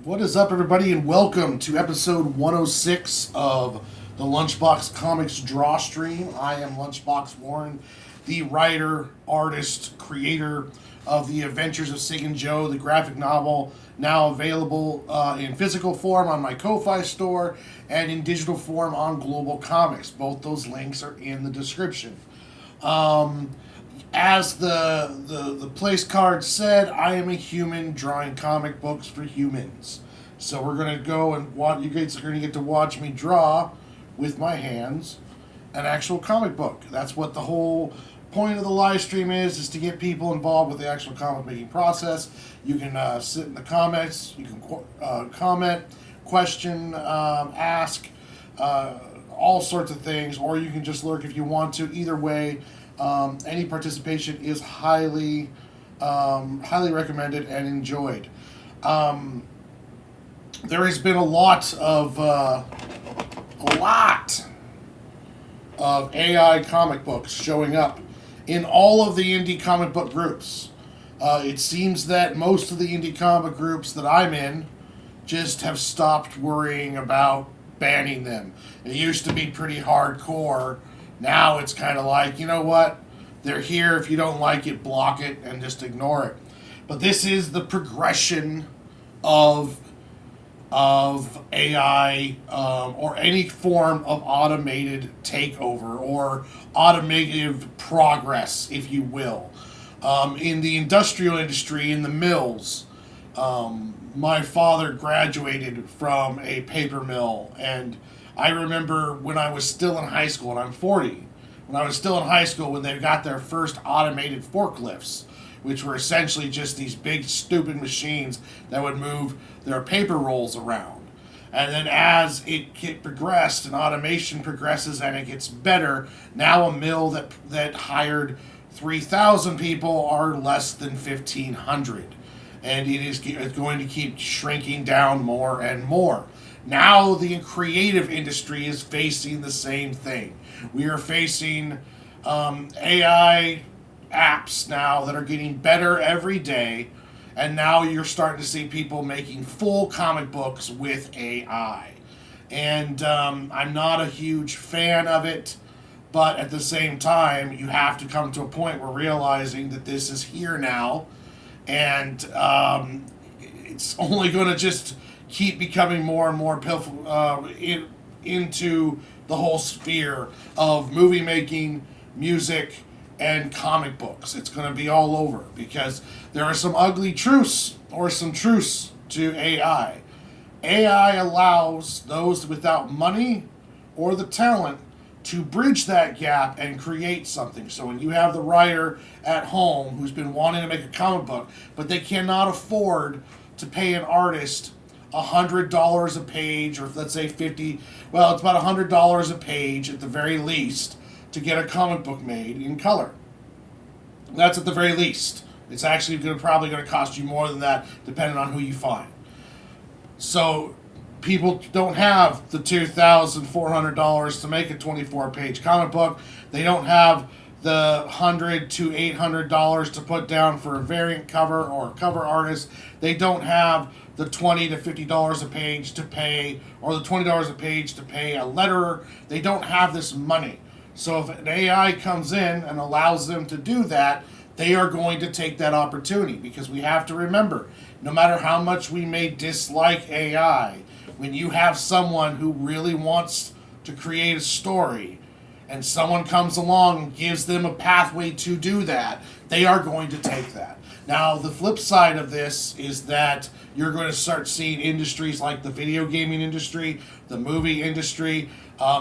What is up, everybody, and welcome to episode 106 of the LunchBox Comics Draw Stream. I am LunchBox Warren, the writer, artist, creator of the Adventures of Cig and Joe, the graphic novel, now available in physical form on my Ko-Fi store and in digital form on Global Comix. Both those links are in the description. As the place card said, I am a human drawing comic books for humans. So we're gonna go and watch. You guys are gonna get to watch me draw with my hands an actual comic book. That's what the whole point of the live stream is to get people involved with the actual comic making process. You can sit in the comments. You can comment, question, ask, all sorts of things, or you can just lurk if you want to. Either way. Any participation is highly recommended and enjoyed. There has been a lot of AI comic books showing up in all of the indie comic book groups. It seems that most of the indie comic groups that I'm in just have stopped worrying about banning them. It used to be pretty hardcore. Now it's kind of like, you know what? They're here. If you don't like it, block it and just ignore it. But this is the progression of AI or any form of automated takeover or automative progress, if you will. In the industrial industry, in the mills, my father graduated from a paper mill, and I remember when I was still in high school, and I'm 40, when I was still in high school, when they got their first automated forklifts, which were essentially just these big, stupid machines that would move their paper rolls around. And then as it progressed and automation progresses and it gets better, now a mill that hired 3,000 people are less than 1,500. And it is going to keep shrinking down more and more. Now the creative industry is facing the same thing. We are facing AI apps now that are getting better every day, and now you're starting to see people making full comic books with AI. And I'm not a huge fan of it, but at the same time, you have to come to a point where realizing that this is here now, and it's only going to just keep becoming more and more into the whole sphere of movie making, music, and comic books. It's going to be all over because there are some ugly truths or some truths to AI. AI allows those without money or the talent to bridge that gap and create something. So when you have the writer at home who's been wanting to make a comic book, but they cannot afford to pay an artist $100 a page, or let's say 50, well, it's about $100 a page at the very least to get a comic book made in color. That's at the very least. It's actually probably going to cost you more than that, depending on who you find. So people don't have the $2,400 to make a 24-page comic book. They don't have the $100 to $800 to put down for a variant cover or a cover artist. They don't have the $20 to $50 a page to pay, or the $20 a page to pay a letterer. They don't have this money. So if an AI comes in and allows them to do that, they are going to take that opportunity, because we have to remember, no matter how much we may dislike AI, when you have someone who really wants to create a story and someone comes along and gives them a pathway to do that, they are going to take that. Now, the flip side of this is that you're going to start seeing industries like the video gaming industry, the movie industry,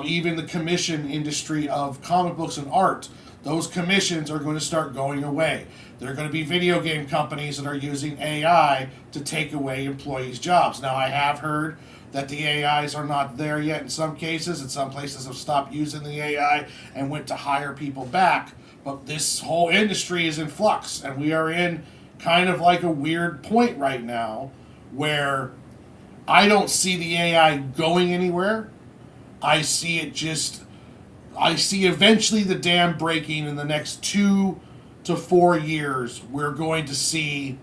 even the commission industry of comic books and art. Those commissions are going to start going away. There are going to be video game companies that are using AI to take away employees' jobs. Now, I have heard that the AIs are not there yet in some cases, and some places have stopped using the AI and went to hire people back. But this whole industry is in flux, and we are in kind of like a weird point right now where I don't see the AI going anywhere. I see eventually the dam breaking in the next 2 to 4 years. We're going to see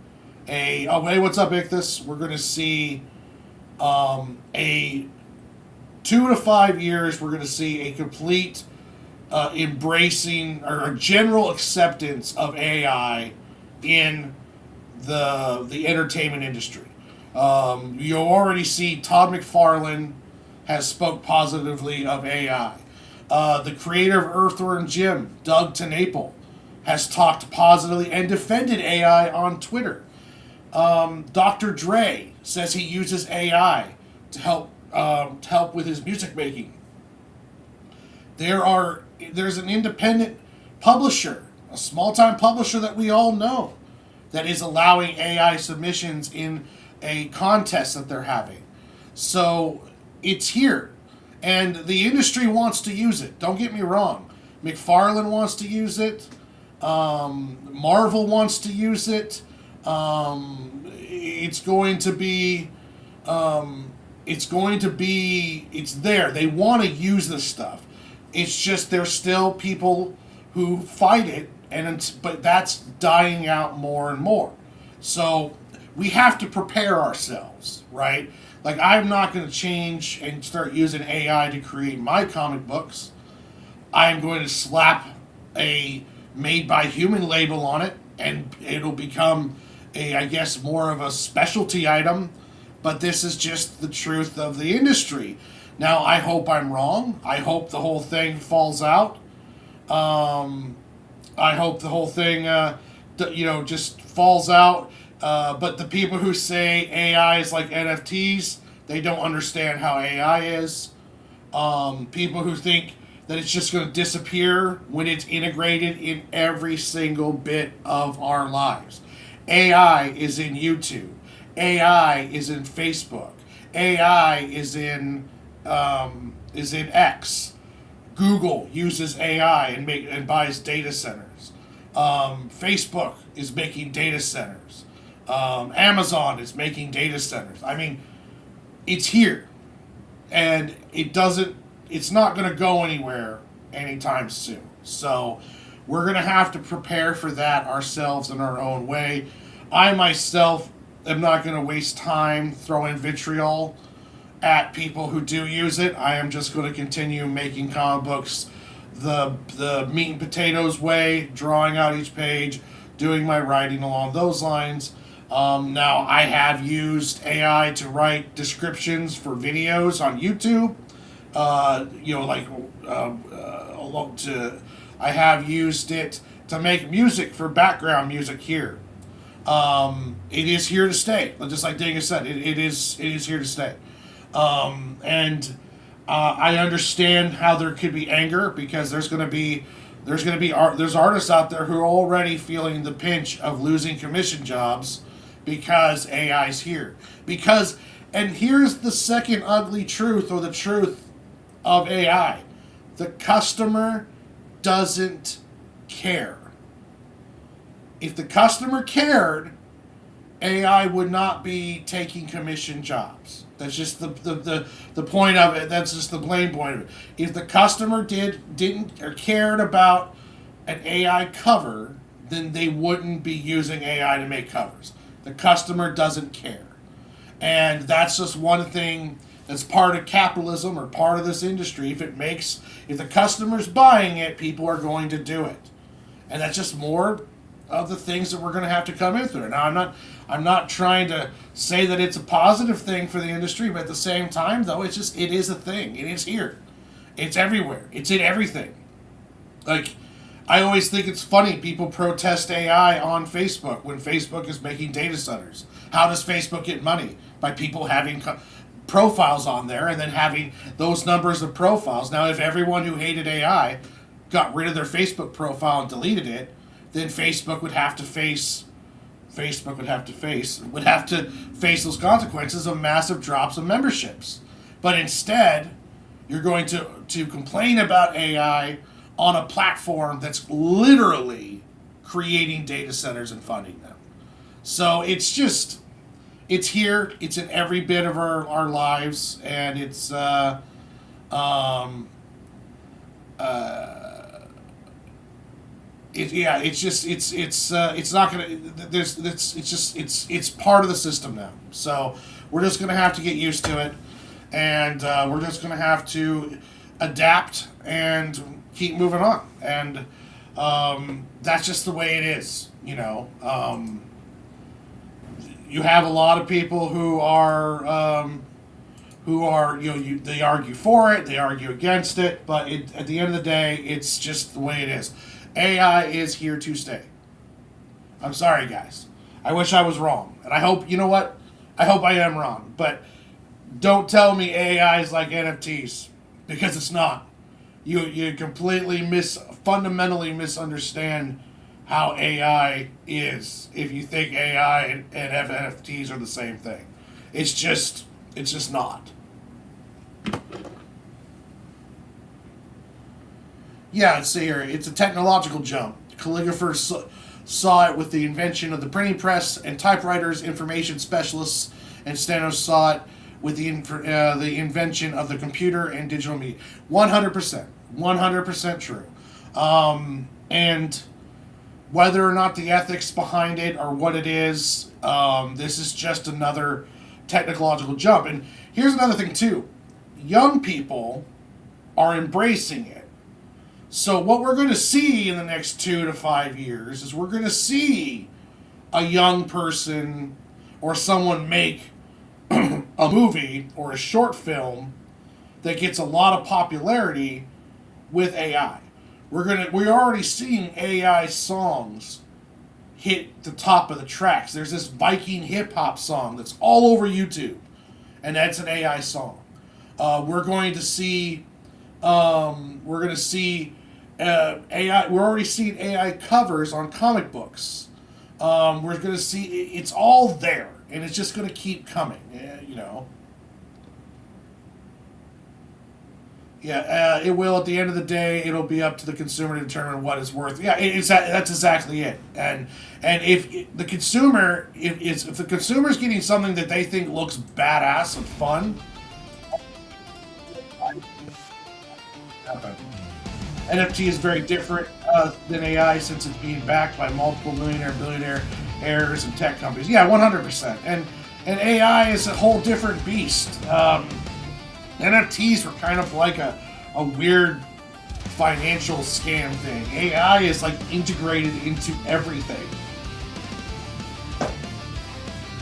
oh, hey, what's up, Ichthus? We're going to see A 2 to 5 years, we're going to see a complete embracing or a general acceptance of AI in the entertainment industry. You already see Todd McFarlane has spoke positively of AI. The creator of Earthworm Jim, Doug TenNapel, has talked positively and defended AI on Twitter. Dr. Dre says he uses AI to help with his music making. There's an independent publisher, a small-time publisher that we all know, that is allowing AI submissions in a contest that they're having. So it's here, and the industry wants to use it. Don't get me wrong. McFarlane wants to use it. Marvel wants to use it. It's going to be. It's there. They want to use this stuff. It's just there's still people who fight it, but that's dying out more and more. So we have to prepare ourselves, right? Like, I'm not going to change and start using AI to create my comic books. I am going to slap a made by human label on it, and it'll become I guess, more of a specialty item. But this is just the truth of the industry. Now, I hope I'm wrong. I hope the whole thing falls out. I hope the whole thing, just falls out. But the people who say AI is like NFTs, they don't understand how AI is. People who think that it's just going to disappear when it's integrated in every single bit of our lives. AI is in YouTube. AI is in Facebook. AI is in X. Google uses AI and buys data centers. Facebook is making data centers. Amazon is making data centers. I mean, it's here, and it's not going to go anywhere anytime soon. So we're going to have to prepare for that ourselves in our own way. I myself am not going to waste time throwing vitriol at people who do use it. I am just going to continue making comic books the meat and potatoes way, drawing out each page, doing my writing along those lines. Now, I have used AI to write descriptions for videos on YouTube. I have used it to make music for background music here. It is here to stay. Just like Dana said, it is here to stay. I understand how there could be anger, because there's artists out there who are already feeling the pinch of losing commission jobs because AI's here. And here's the second ugly truth, or the truth of AI. The customer doesn't care. If the customer cared, AI would not be taking commission jobs. That's just the point of it. That's just the plain point of it. If the customer didn't or cared about an AI cover, then they wouldn't be using AI to make covers. The customer doesn't care. And that's just one thing that's part of capitalism, or part of this industry. If the customer's buying it, people are going to do it. And that's just more of the things that we're going to have to come in through. Now, I'm not trying to say that it's a positive thing for the industry, but at the same time, though, it is a thing. It is here. It's everywhere. It's in everything. Like, I always think it's funny, people protest AI on Facebook when Facebook is making data centers. How does Facebook get money? By people having profiles on there, and then having those numbers of profiles. Now, if everyone who hated AI got rid of their Facebook profile and deleted it, then Facebook would have to face those consequences of massive drops of memberships. But instead, you're going to complain about AI on a platform that's literally creating data centers and funding them. So it's here, it's in every bit of our lives, and Yeah, it's not gonna. There's it's part of the system now. So we're just gonna have to get used to it, and we're just gonna have to adapt and keep moving on. And that's just the way it is. You have a lot of people who are they argue for it, they argue against it, but at the end of the day, it's just the way it is. AI is here to stay. I'm sorry, guys. I wish I was wrong, and I hope I hope I am wrong. But don't tell me AI is like NFTs, because it's not. You completely fundamentally misunderstand how AI is if you think AI and NFTs are the same thing. It's just not. Yeah, let's see here. It's a technological jump. Calligraphers saw it with the invention of the printing press, and typewriters, information specialists, and stenos saw it with the invention of the computer and digital media. 100% true. And whether or not the ethics behind it or what it is, this is just another technological jump. And here's another thing too. Young people are embracing it. So what we're going to see in the next 2 to 5 years is we're going to see a young person or someone make a movie or a short film that gets a lot of popularity with AI. We're already seeing AI songs hit the top of the tracks. There's this Viking hip hop song that's all over YouTube, and that's an AI song. We're going to see AI. We're already seeing AI covers on comic books. We're going to see it's all there, and it's just going to keep coming. Yeah, it will. At the end of the day, it'll be up to the consumer to determine what it's worth. Yeah, that's exactly it. And if the consumer, if the consumer's getting something that they think looks badass and fun, NFT is very different than AI, since it's being backed by multiple billionaire heirs and tech companies. Yeah, 100%. And AI is a whole different beast. NFTs were kind of like a weird financial scam thing. AI is like integrated into everything.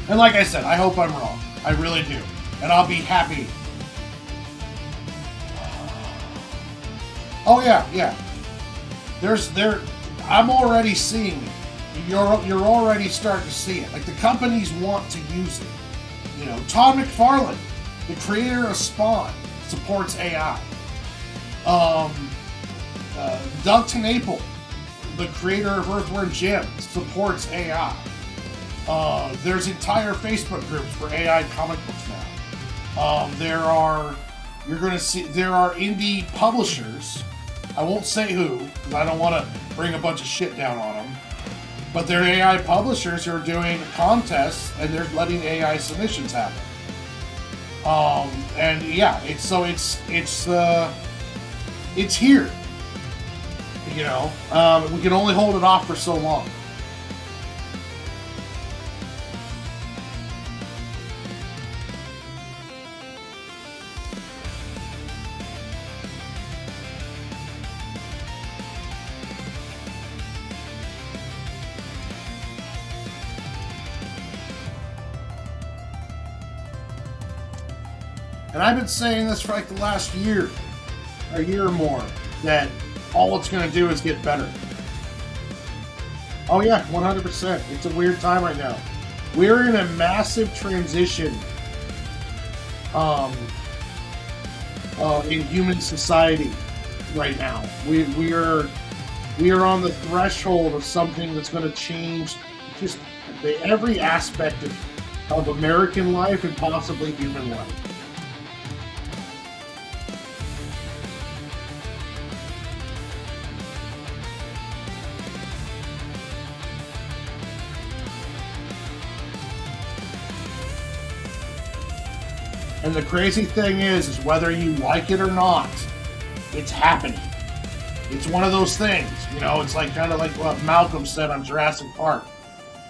And like I said, I hope I'm wrong. I really do. And I'll be happy. Oh yeah. I'm already seeing it. You're already starting to see it. Like, the companies want to use it. Todd McFarlane, the creator of Spawn, supports AI. Doug TenNapel, the creator of Earthworm Jim, supports AI. There's entire Facebook groups for AI comic books now. There are indie publishers. I won't say who, because I don't want to bring a bunch of shit down on them. But there are AI publishers who are doing contests, and they're letting AI submissions happen. And yeah, it's here. We can only hold it off for so long. And I've been saying this for like the last year, a year or more, that all it's going to do is get better. Oh yeah, 100%. It's a weird time right now. We're in a massive transition in human society right now. We are on the threshold of something that's going to change just every aspect of American life and possibly human life. And the crazy thing is whether you like it or not, it's happening. It's one of those things, you know. It's like kind of like what Malcolm said on Jurassic Park.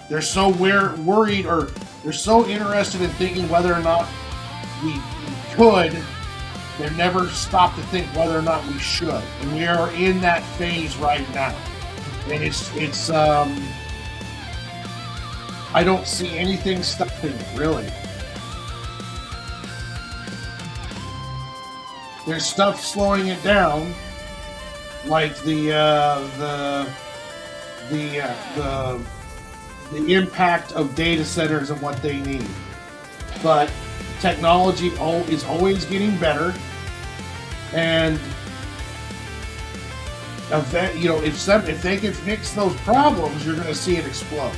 They're so worried, or they're so interested in thinking whether or not we could. They never stop to think whether or not we should, and we are in that phase right now. And it's I don't see anything stopping it, really. There's stuff slowing it down, like the impact of data centers and what they need. But technology is always getting better, and you know, if they can fix those problems, you're going to see it explode.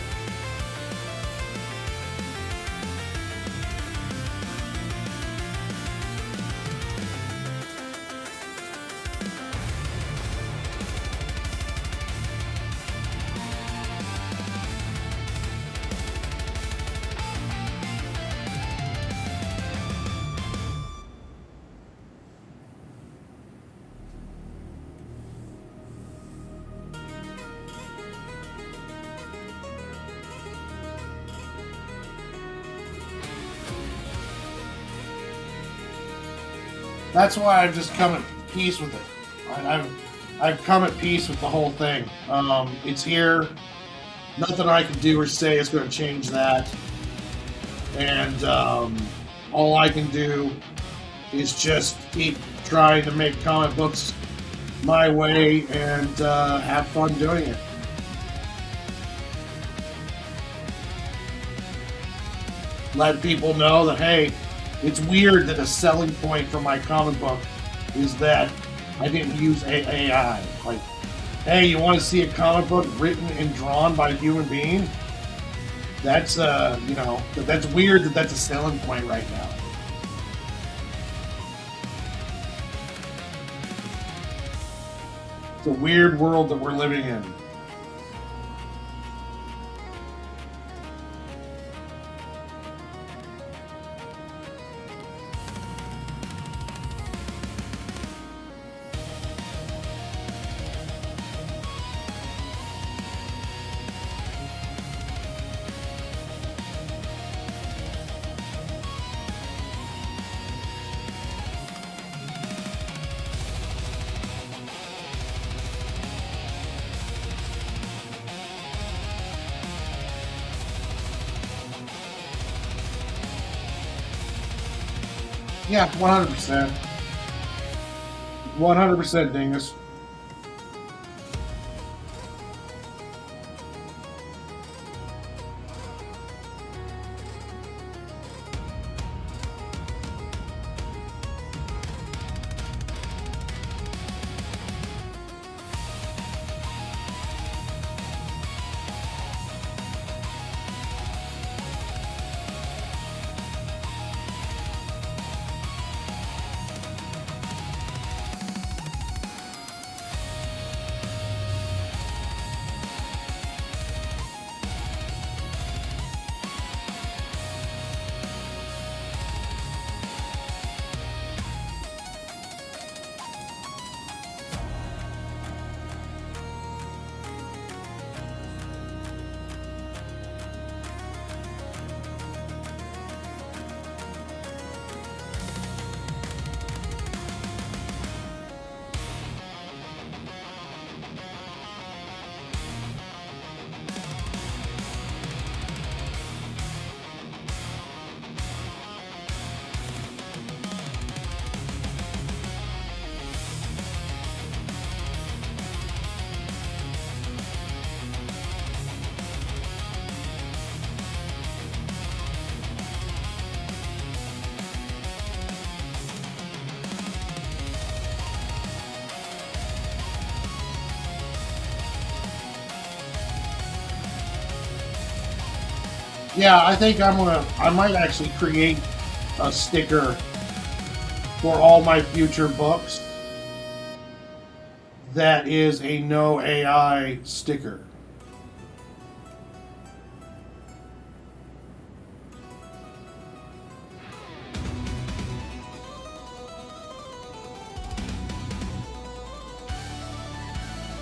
That's why I've just come at peace with it. I've come at peace with the whole thing. It's here. Nothing I can do or say is going to change that. And all I can do is just keep trying to make comic books my way and have fun doing it. Let people know that, hey, it's weird that a selling point for my comic book is that I didn't use AI. Like, hey, you want to see a comic book written and drawn by a human being? That's you know, that's weird that that's a selling point right now. It's a weird world that we're living in. Yeah, 100%. 100% dingus. Yeah, I think I might actually create a sticker for all my future books that is a no AI sticker.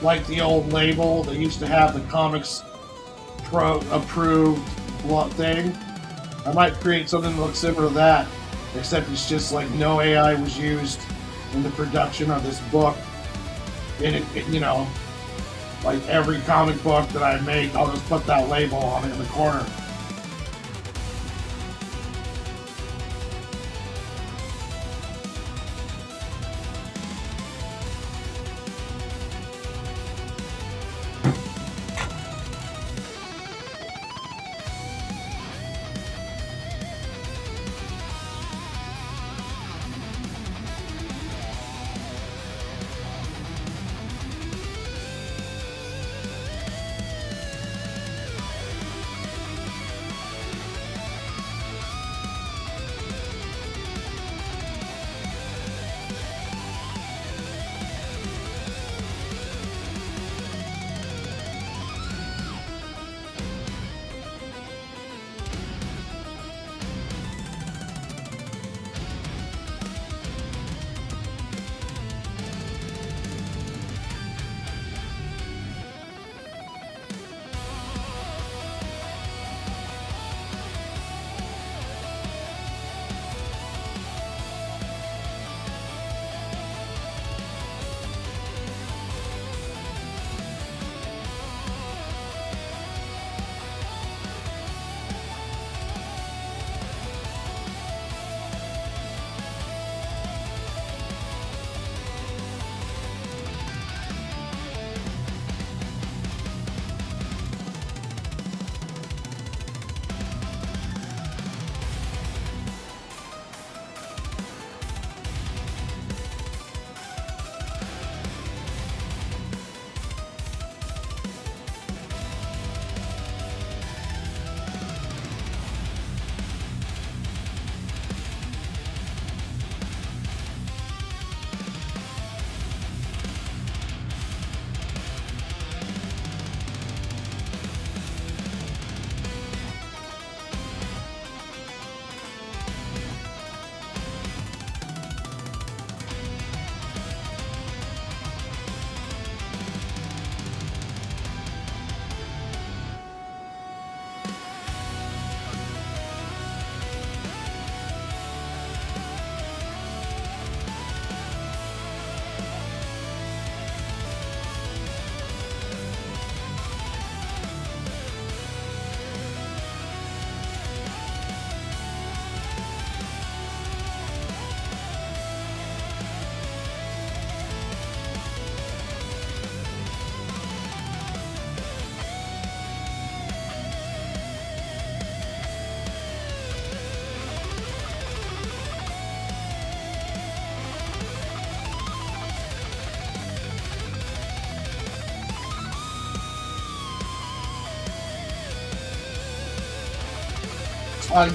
like the old label that used to have the comics pro approved thing. I might create something that looks similar to that, except it's just like no AI was used in the production of this book. And like every comic book that I make, I'll just put that label on it in the corner.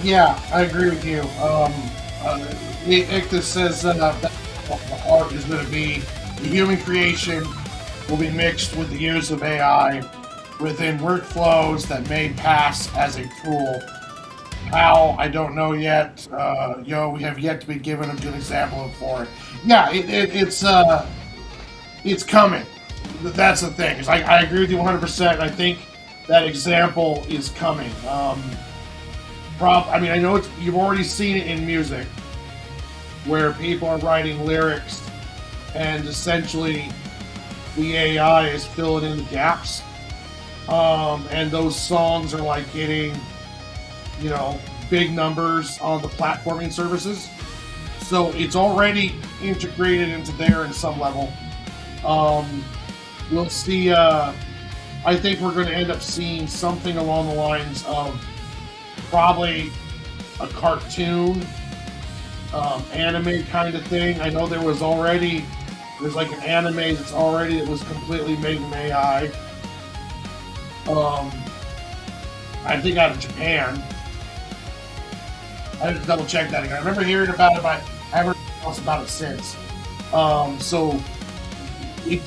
Yeah, I agree with you. Ictus says that the art is going to be the human creation will be mixed with the use of AI within workflows that may pass as a tool. How, I don't know yet. We have yet to be given a good example for it. Yeah, it's coming. That's the thing. I agree with you 100%. I think that example is coming. I know you've already seen it in music, where people are writing lyrics, and essentially the AI is filling in the gaps, and those songs are like getting, big numbers on the platforming services. So it's already integrated into there in some level. We'll see. I think we're going to end up seeing something along the lines of probably a cartoon, anime kind of thing. I know there's like an anime that was completely made in AI. I think out of Japan. I have to double check that again. I remember hearing about it, but I haven't heard else about it since. So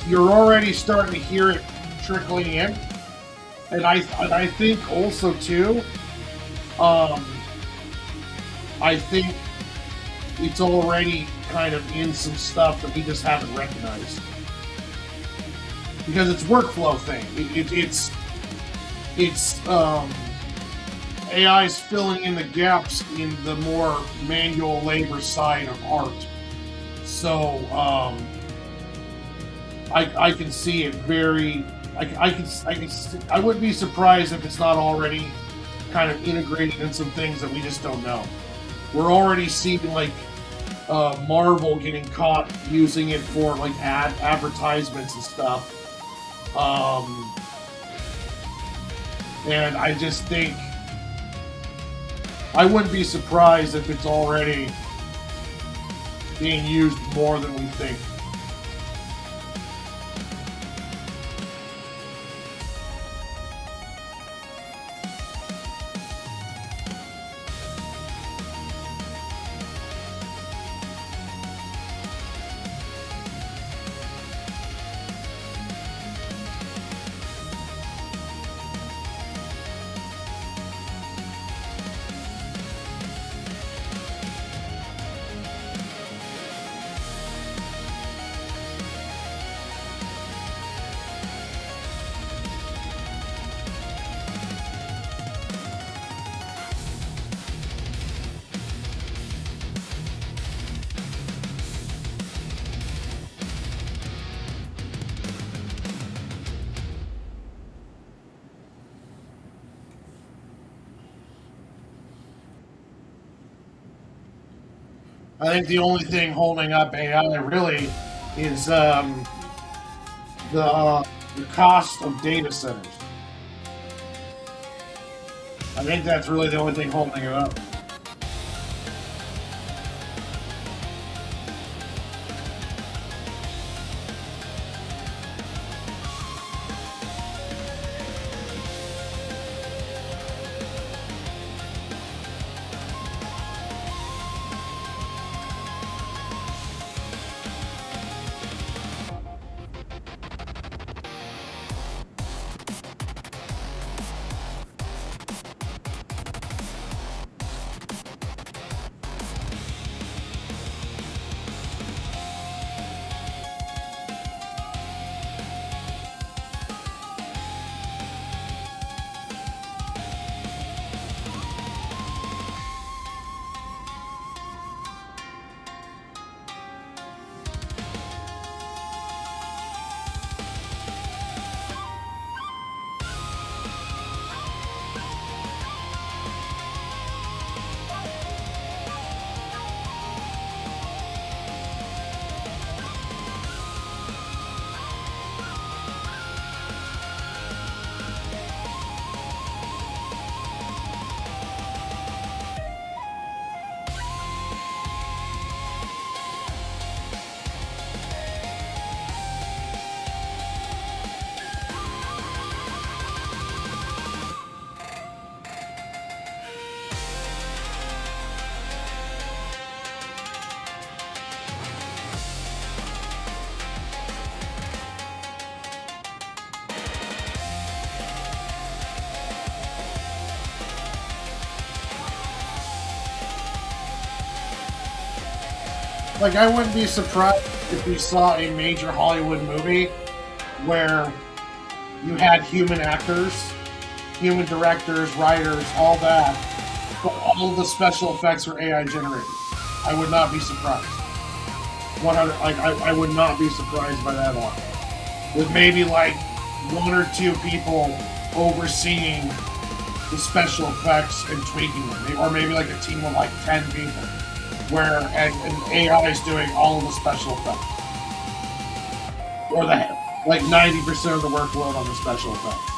you're already starting to hear it trickling in, and I think also too. I think it's already kind of in some stuff that we just haven't recognized. because it's workflow thing. It's AI is filling in the gaps in the more manual labor side of art. So I can see it very. I wouldn't be surprised if it's not already kind of integrated in some things that we just don't know. We're already seeing like Marvel getting caught using it for like advertisements and stuff. And I just think I wouldn't be surprised if it's already being used more than we think. I think the only thing holding up AI really is the cost of data centers. I think that's really the only thing holding it up. Like, I wouldn't be surprised if we saw a major Hollywood movie where you had human actors, human directors, writers, all that, but all of the special effects were AI generated. I would not be surprised. 100, like, I would not be surprised by that at all. With maybe like one or two people overseeing the special effects and tweaking them, or maybe like a team of like 10 people, where an AI is doing all of the special effects, or the like 90% of the workload on the special effects.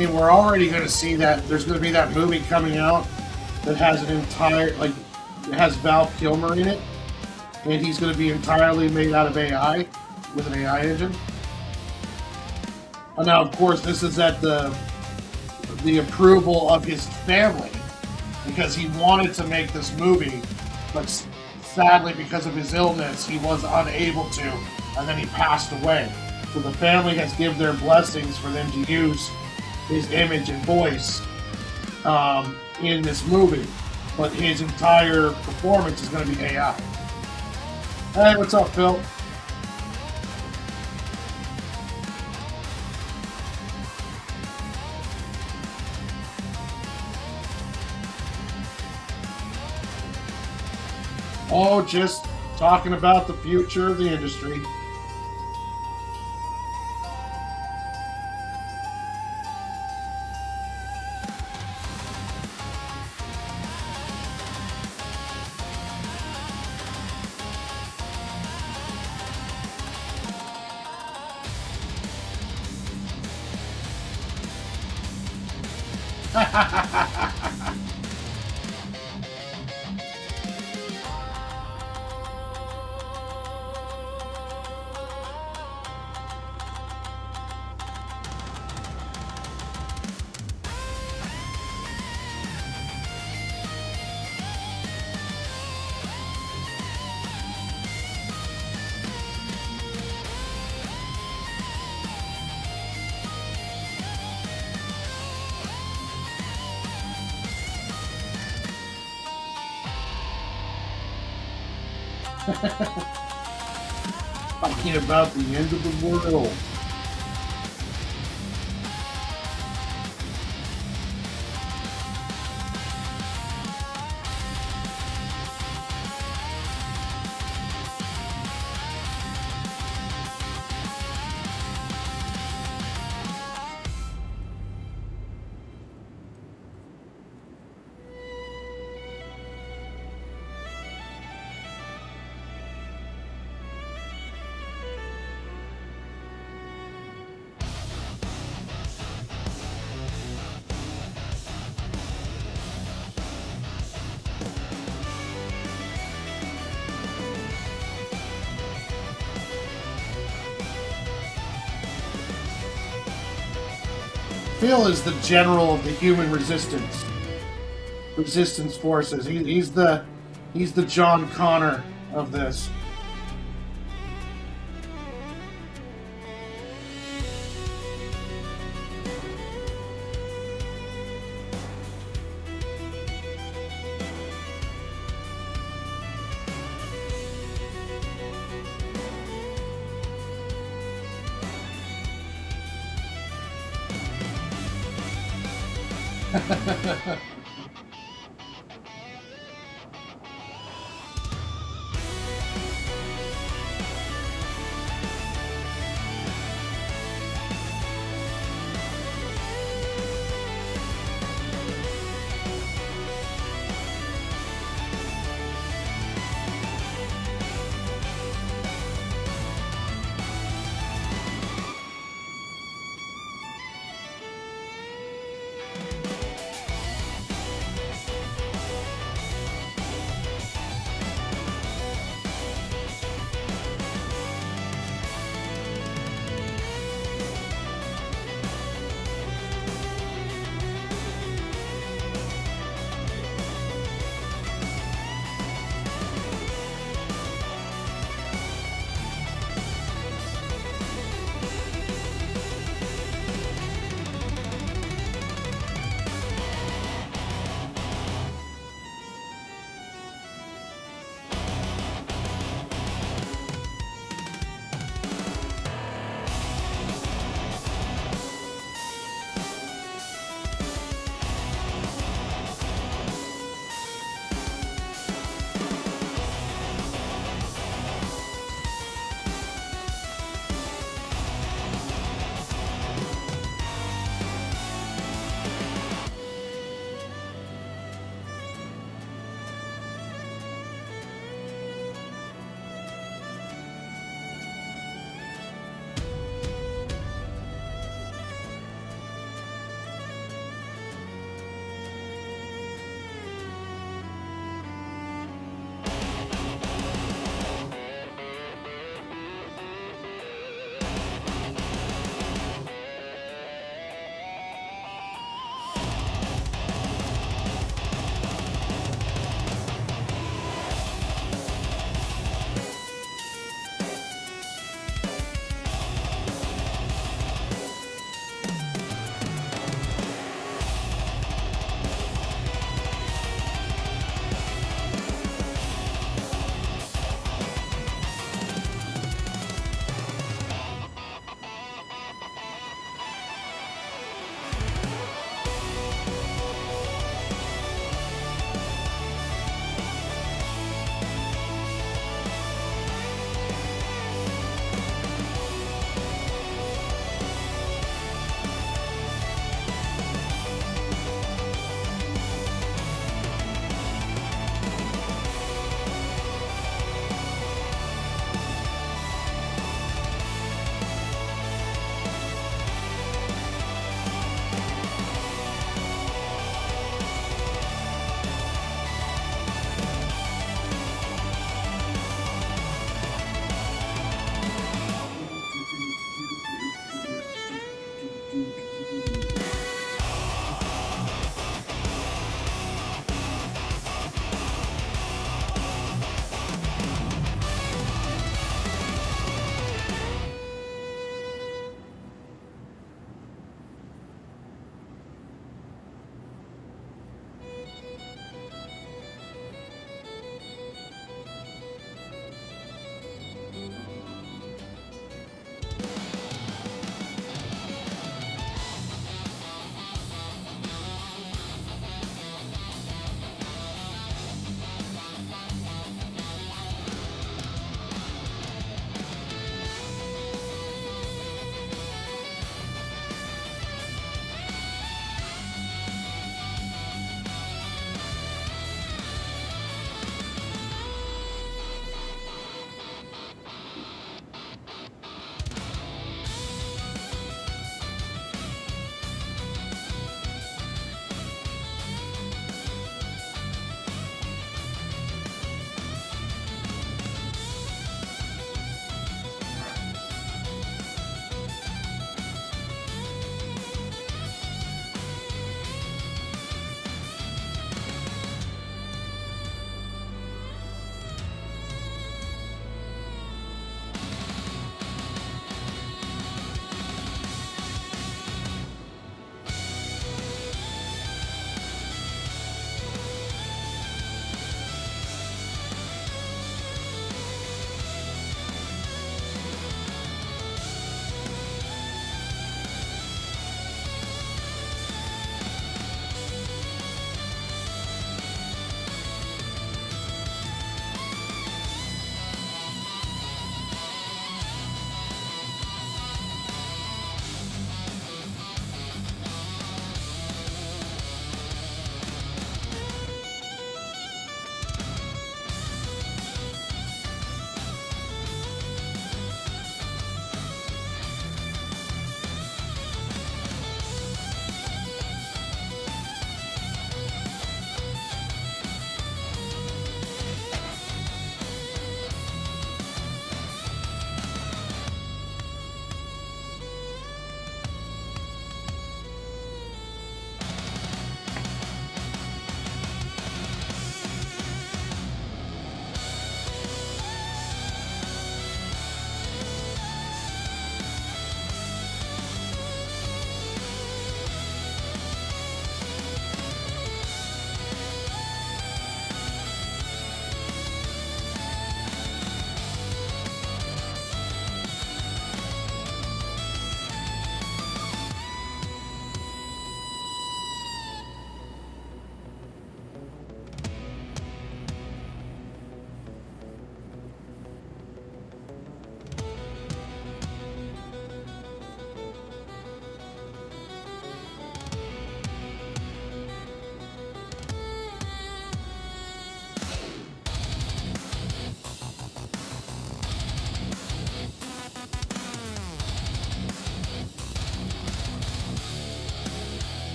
mean, we're already going to see that there's going to be that movie coming out that has an entire, like, it has Val Kilmer in it, and he's going to be entirely made out of AI, with an AI engine. And now, of course, this is at the approval of his family, because he wanted to make this movie, but sadly, because of his illness, he was unable to, and then he passed away. So the family has given their blessings for them to use his image and voice in this movie, but his entire performance is going to be AI. Hey, what's up, Phil? Oh, just talking about the future of the industry. Talking about the end of the world. Phil is the general of the human resistance forces. He's the John Connor of this.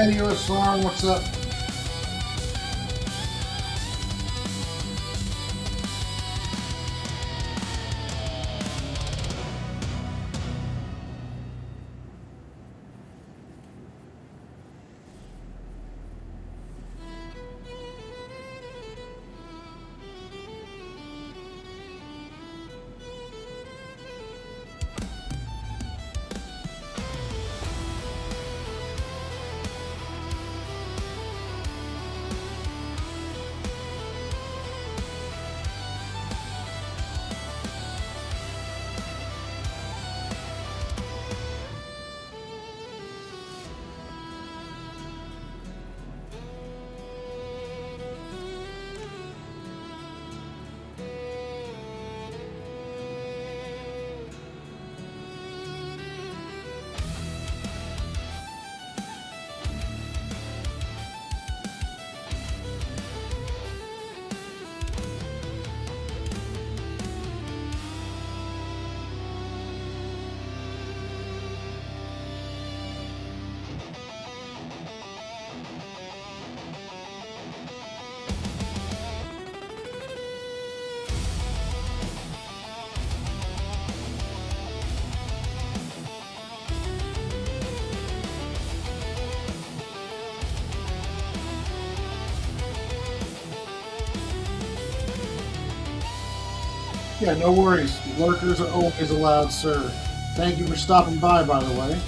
Radio Song, what's up? Yeah, no worries. Lurkers are always allowed, sir. Thank you for stopping by the way.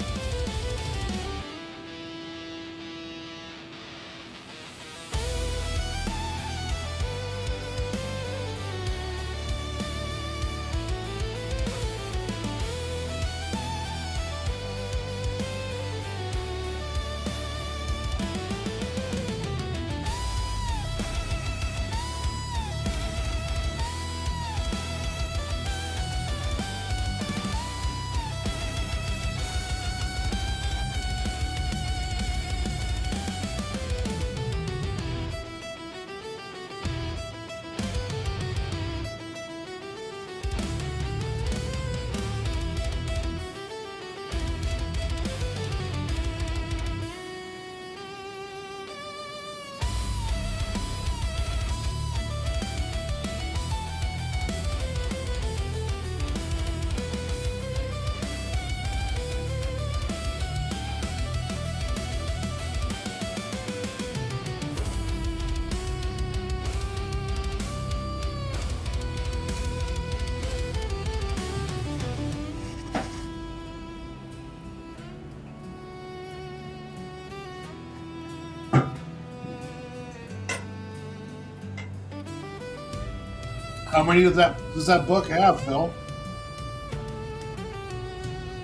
How many does that book have, Phil?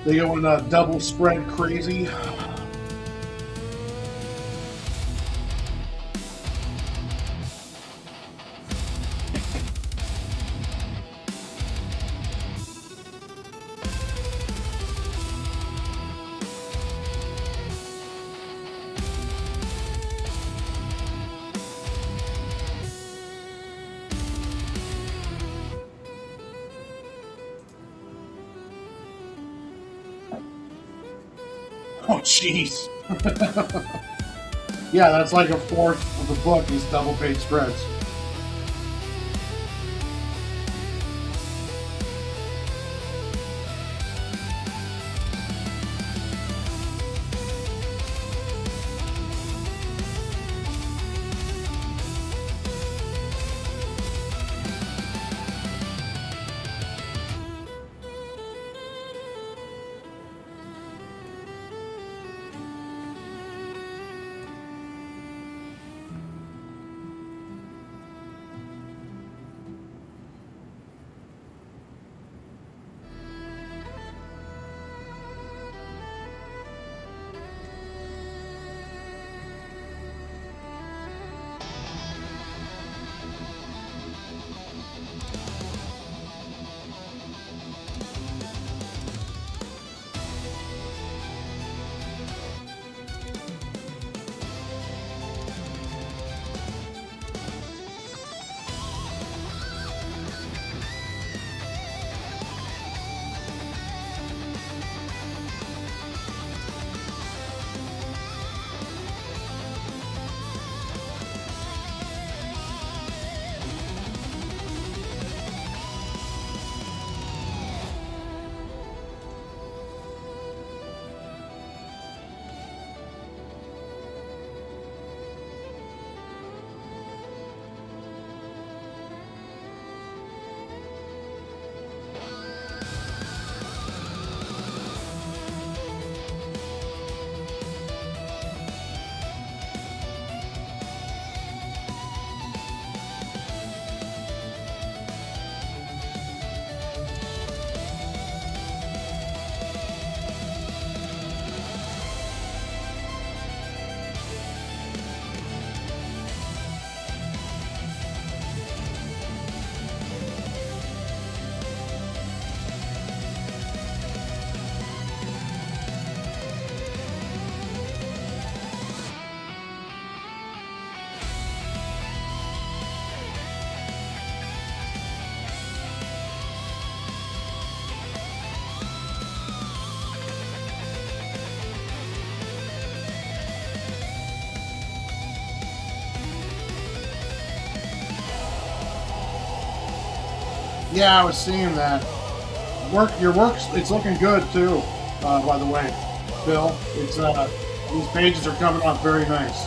They going double spread crazy. Oh, jeez. Yeah, that's like a fourth of the book is double page spreads. Yeah, I was seeing that. Your work's it's looking good too. By the way, Bill, it's these pages are coming up very nice.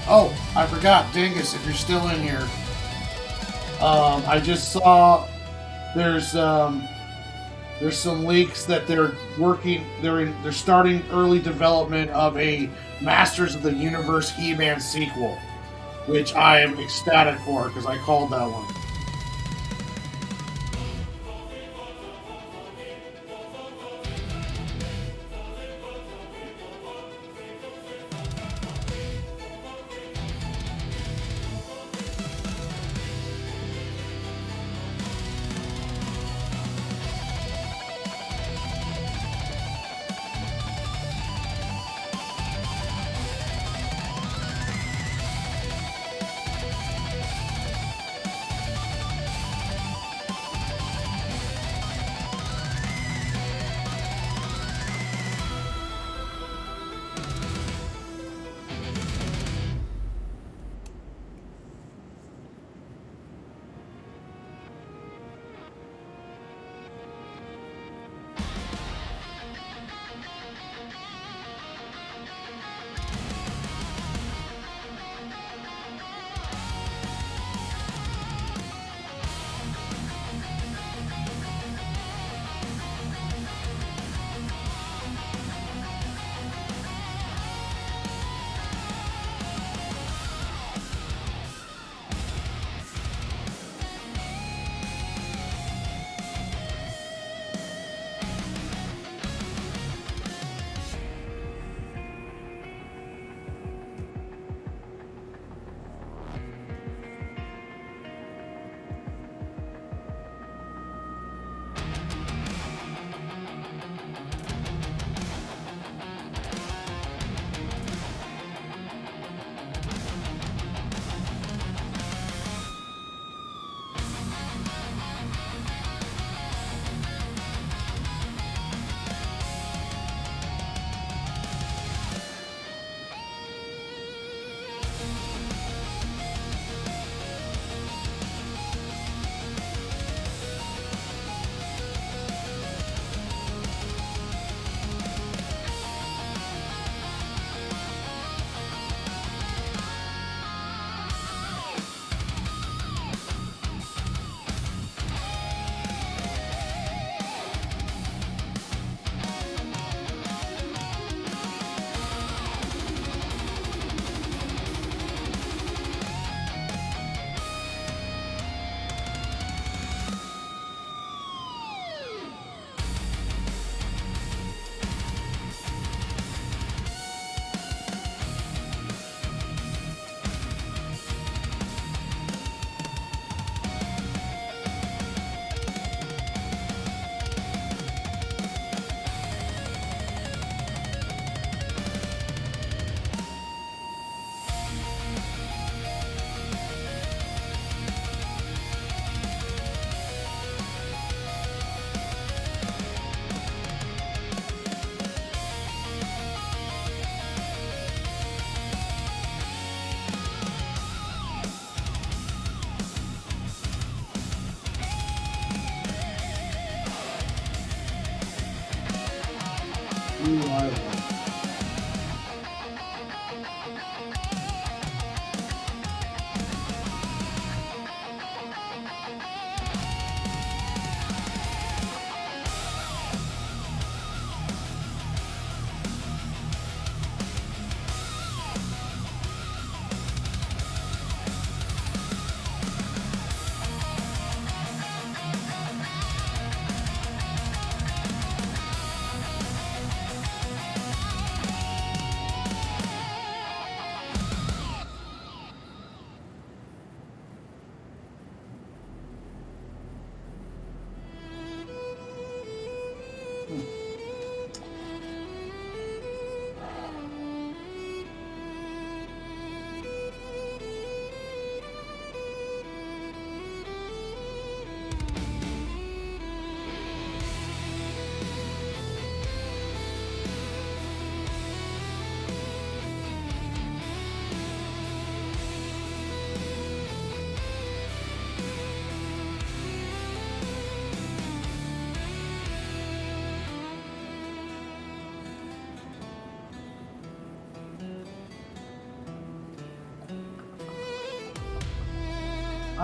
Oh, I forgot, Dingus. If you're still in here, I just saw there's there's some leaks that they're working. They're starting early development of a Masters of the Universe He-Man sequel, which I am ecstatic for because I called that one.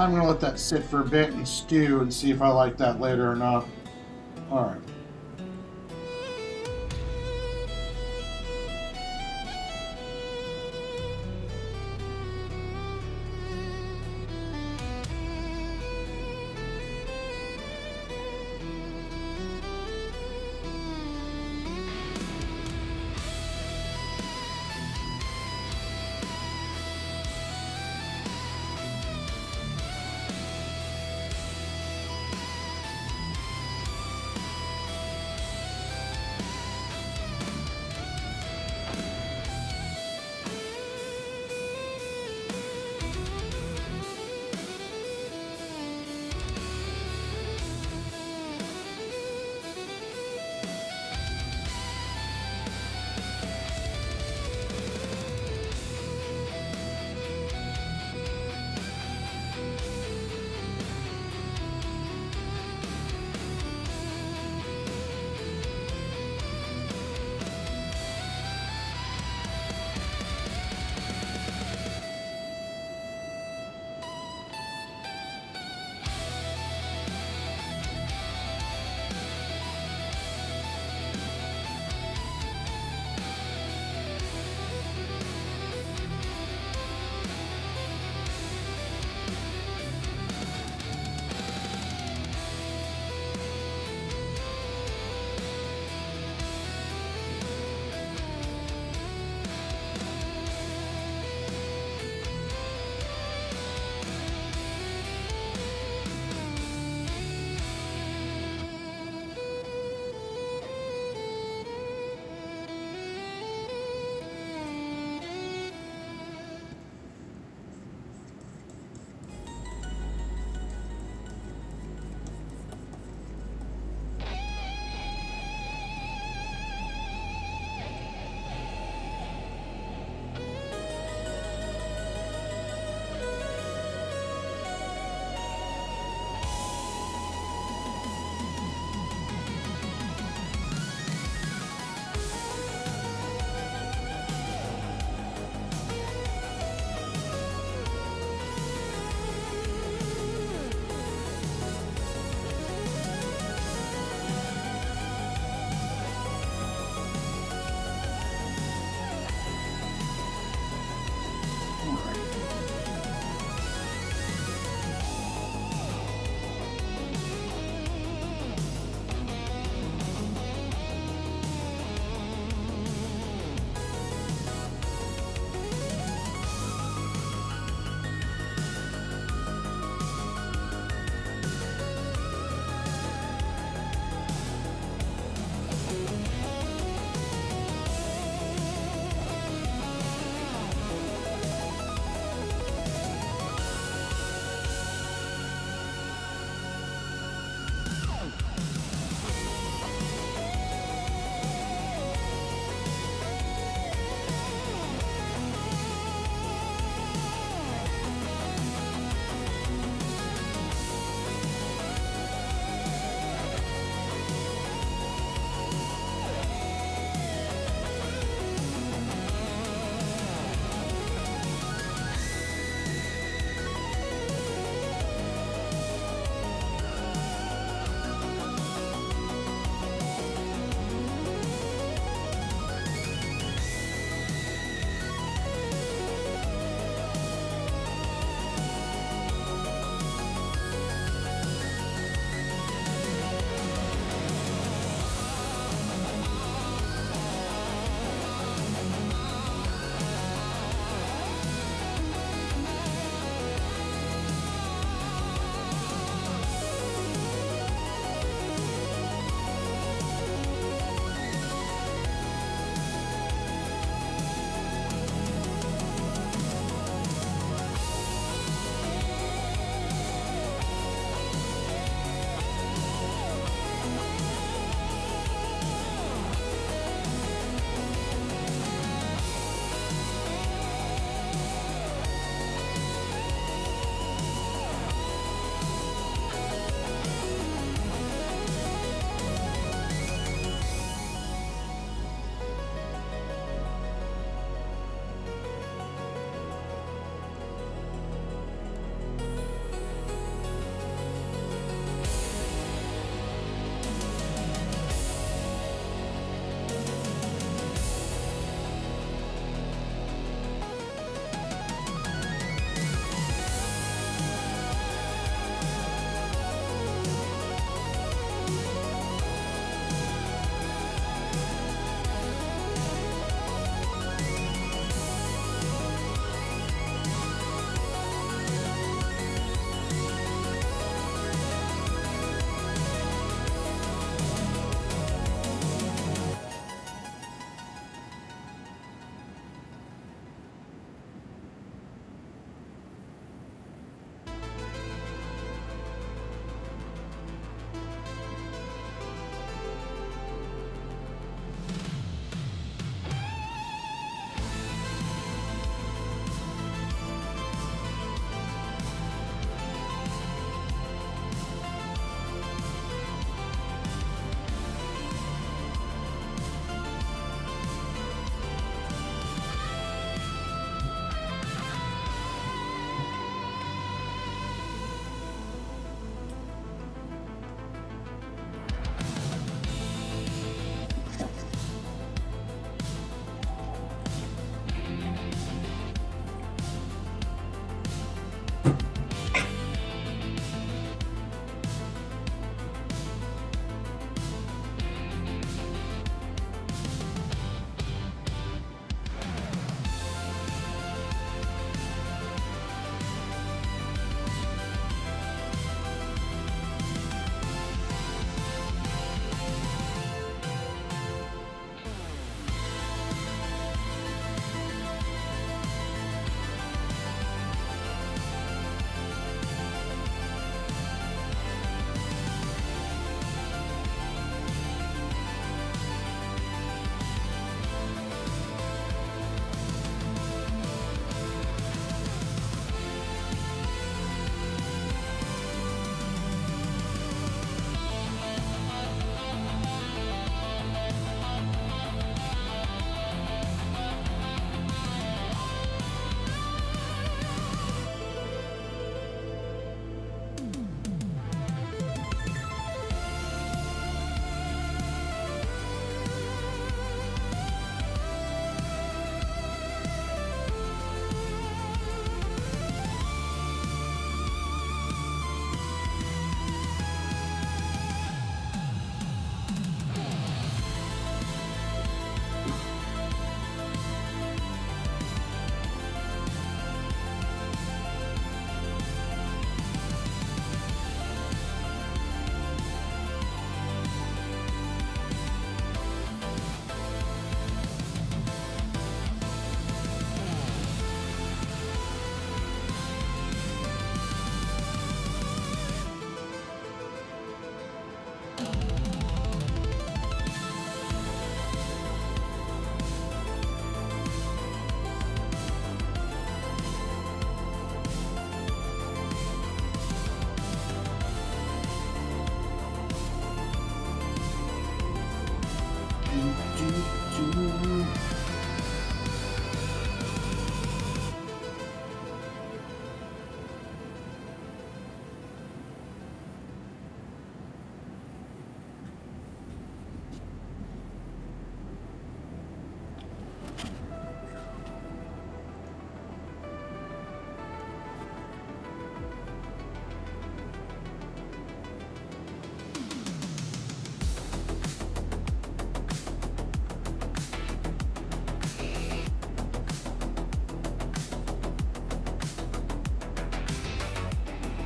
I'm going to let that sit for a bit and stew and see if I like that later or not. All right.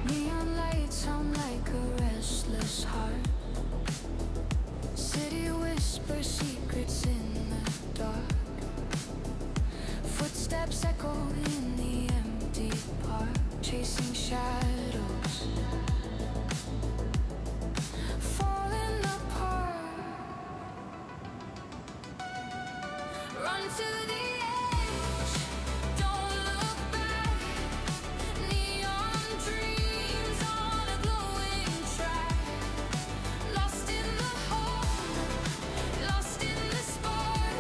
Neon lights sound like a restless heart. City whispers secrets in the dark. Footsteps echo in the empty park, chasing shadows, falling apart. Run to the edge, don't look back. Neon dreams on a glowing track. Lost in the hole, lost in the spark.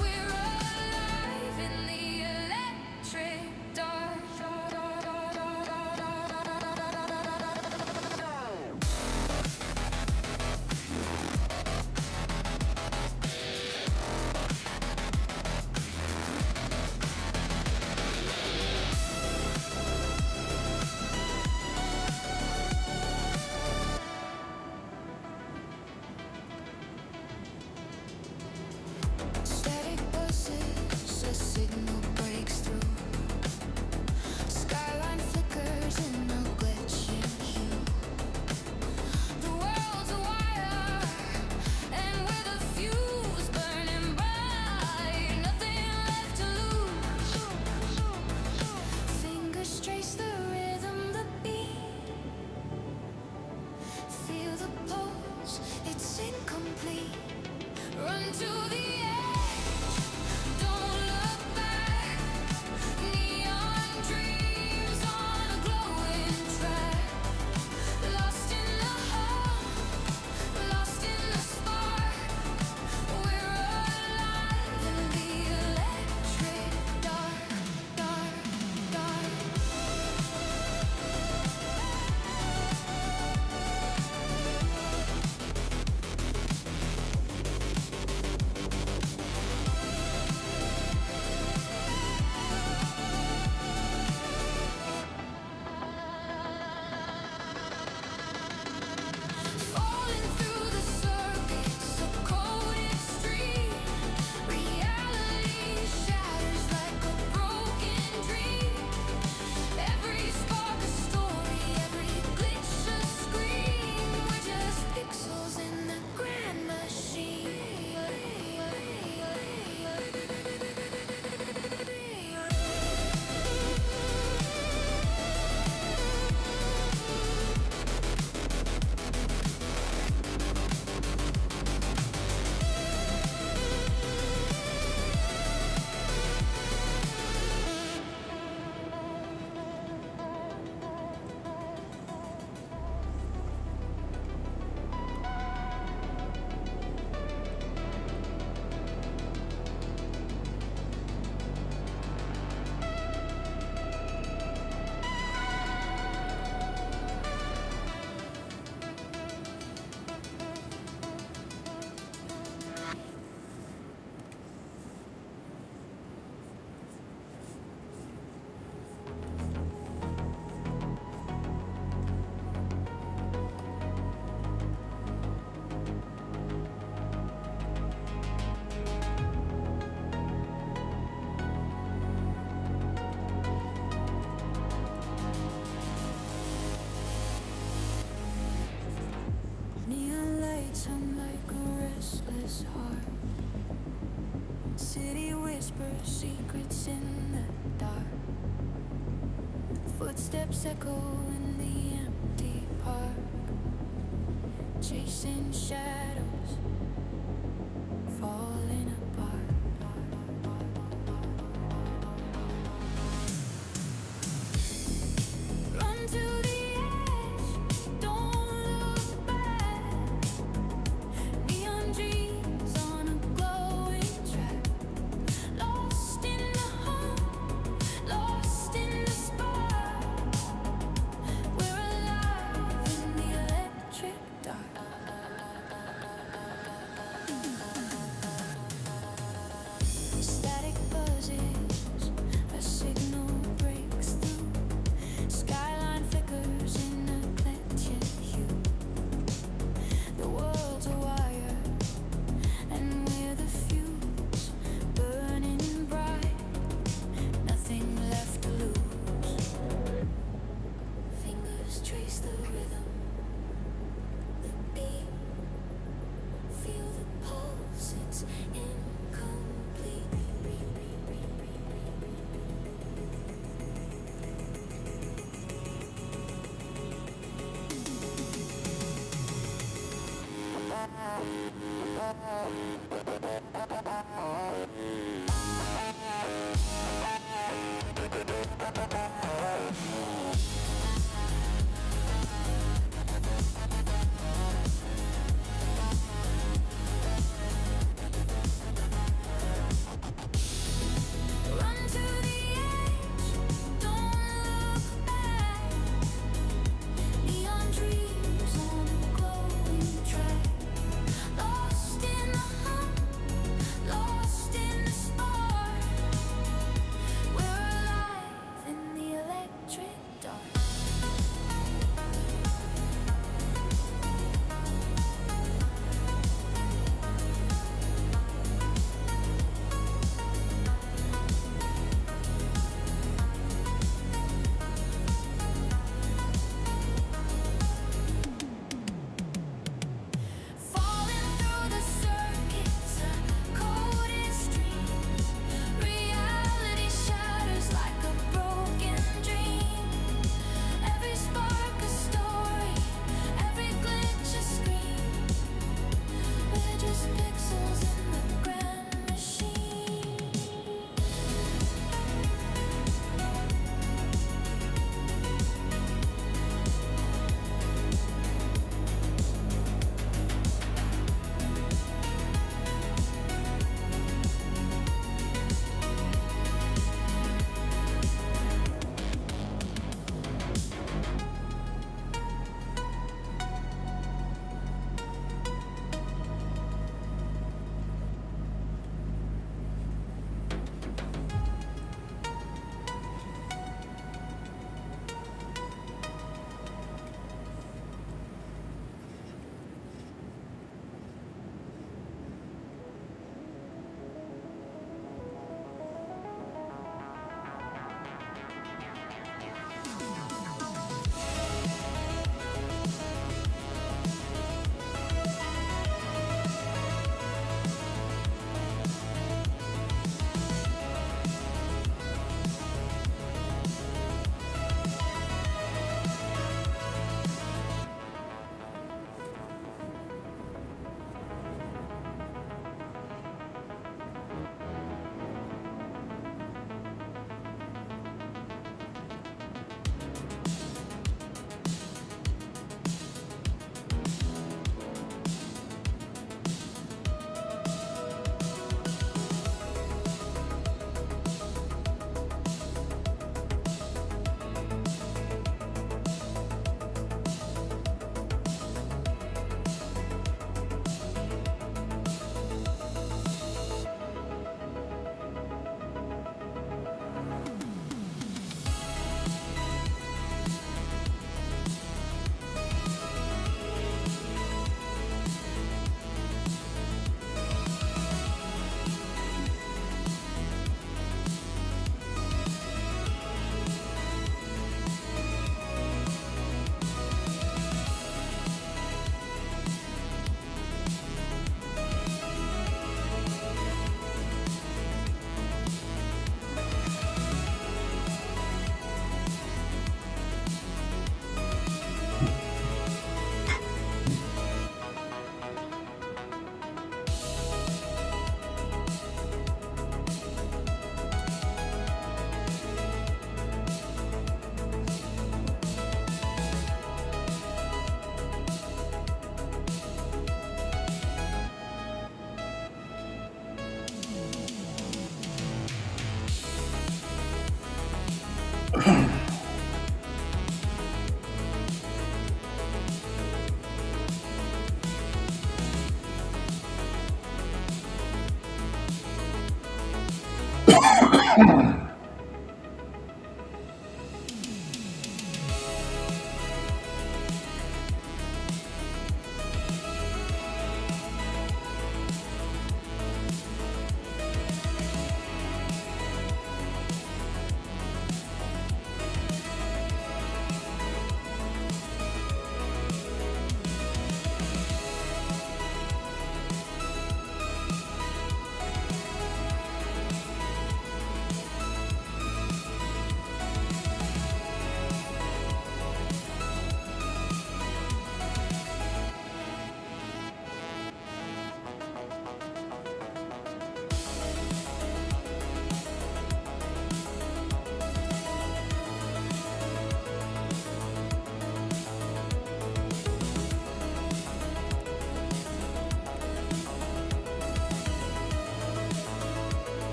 We're alive in the electric dark. Static buzzes, a signal breaks through. Skyline flickers in a glitching hue. The world's a wire, and with a fuse burning bright, nothing left to lose. Fingers trace the rhythm, the beat. Feel the pulse, it's incomplete. Run to the edge, don't look back. Neon dreams on a glowing track. Lost in the hole, lost in the spark. We're alive in the electric dark, dark, dark. Falling through the circuits, a coded street. Reality shatters like a broken dream. Every spark a story, every glitch a scream. We're just pixels in the grand Neon lights sound like a restless heart. City whispers secrets in the dark. Footsteps echo in the empty park, chasing shadows, falling apart. Run to the edge, don't look back. Neon dreams on a Run to the edge, don't look back. Neon dreams on a glowing track. Lost in the hunt,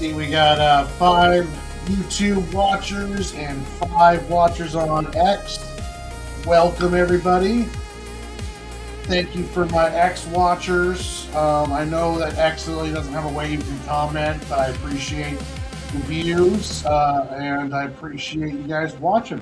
See, we got 5 YouTube watchers and 5 watchers on X. Welcome, everybody. Thank you for my X watchers. I know that X really doesn't have a way you can comment, but I appreciate the views and I appreciate you guys watching.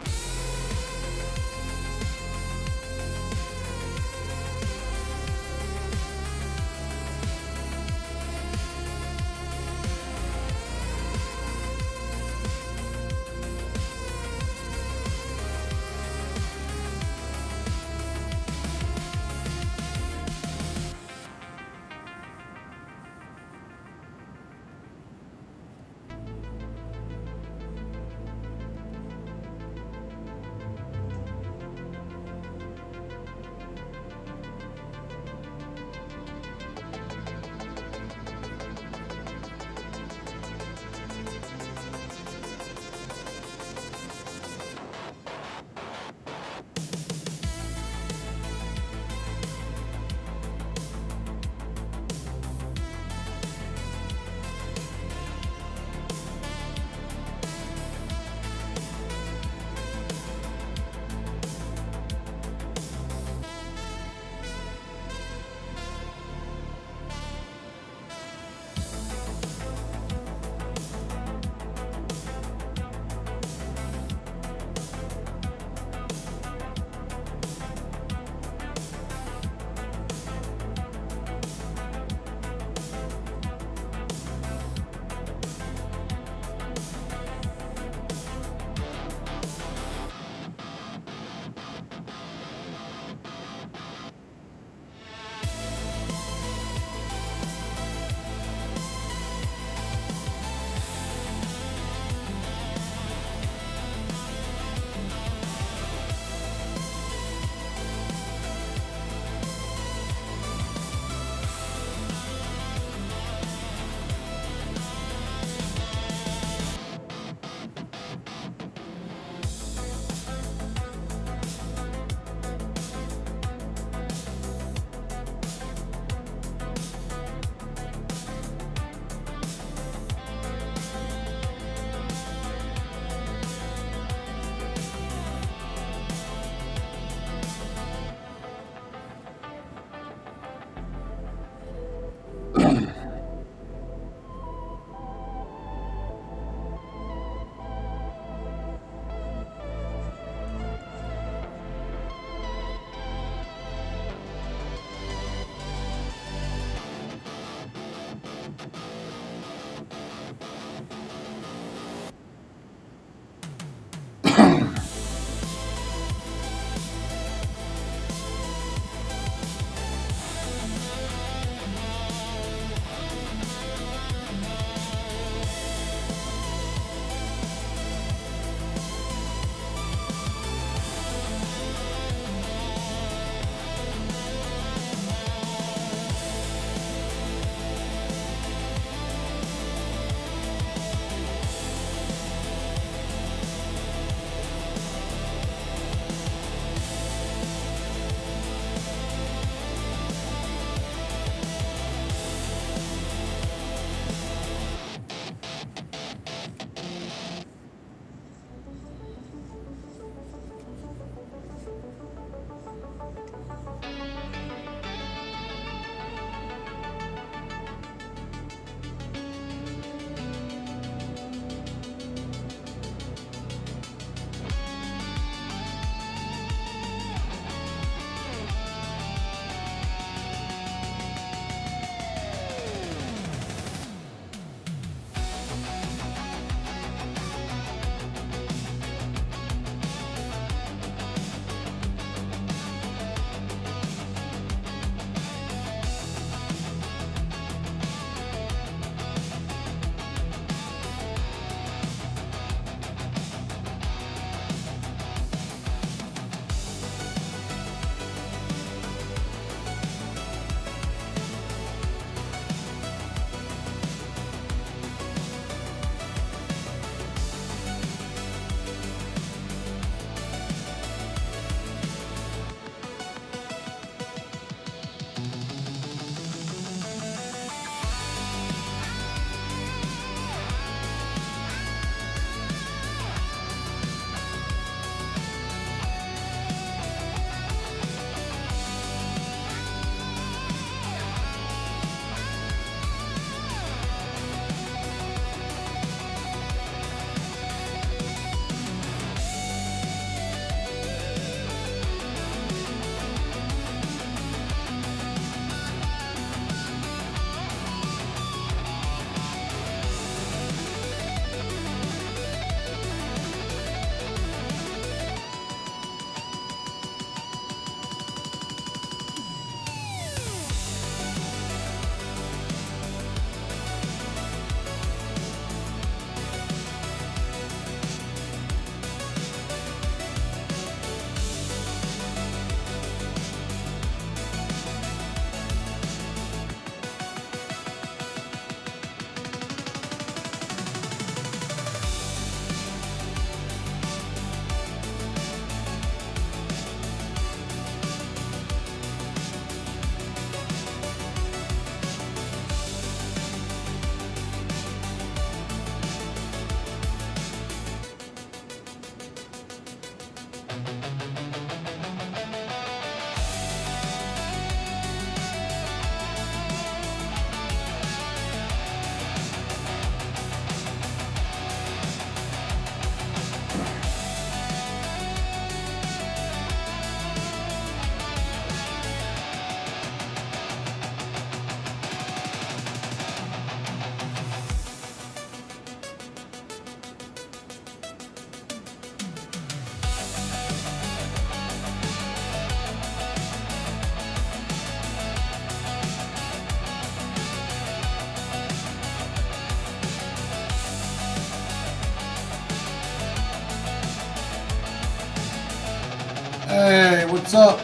what's up?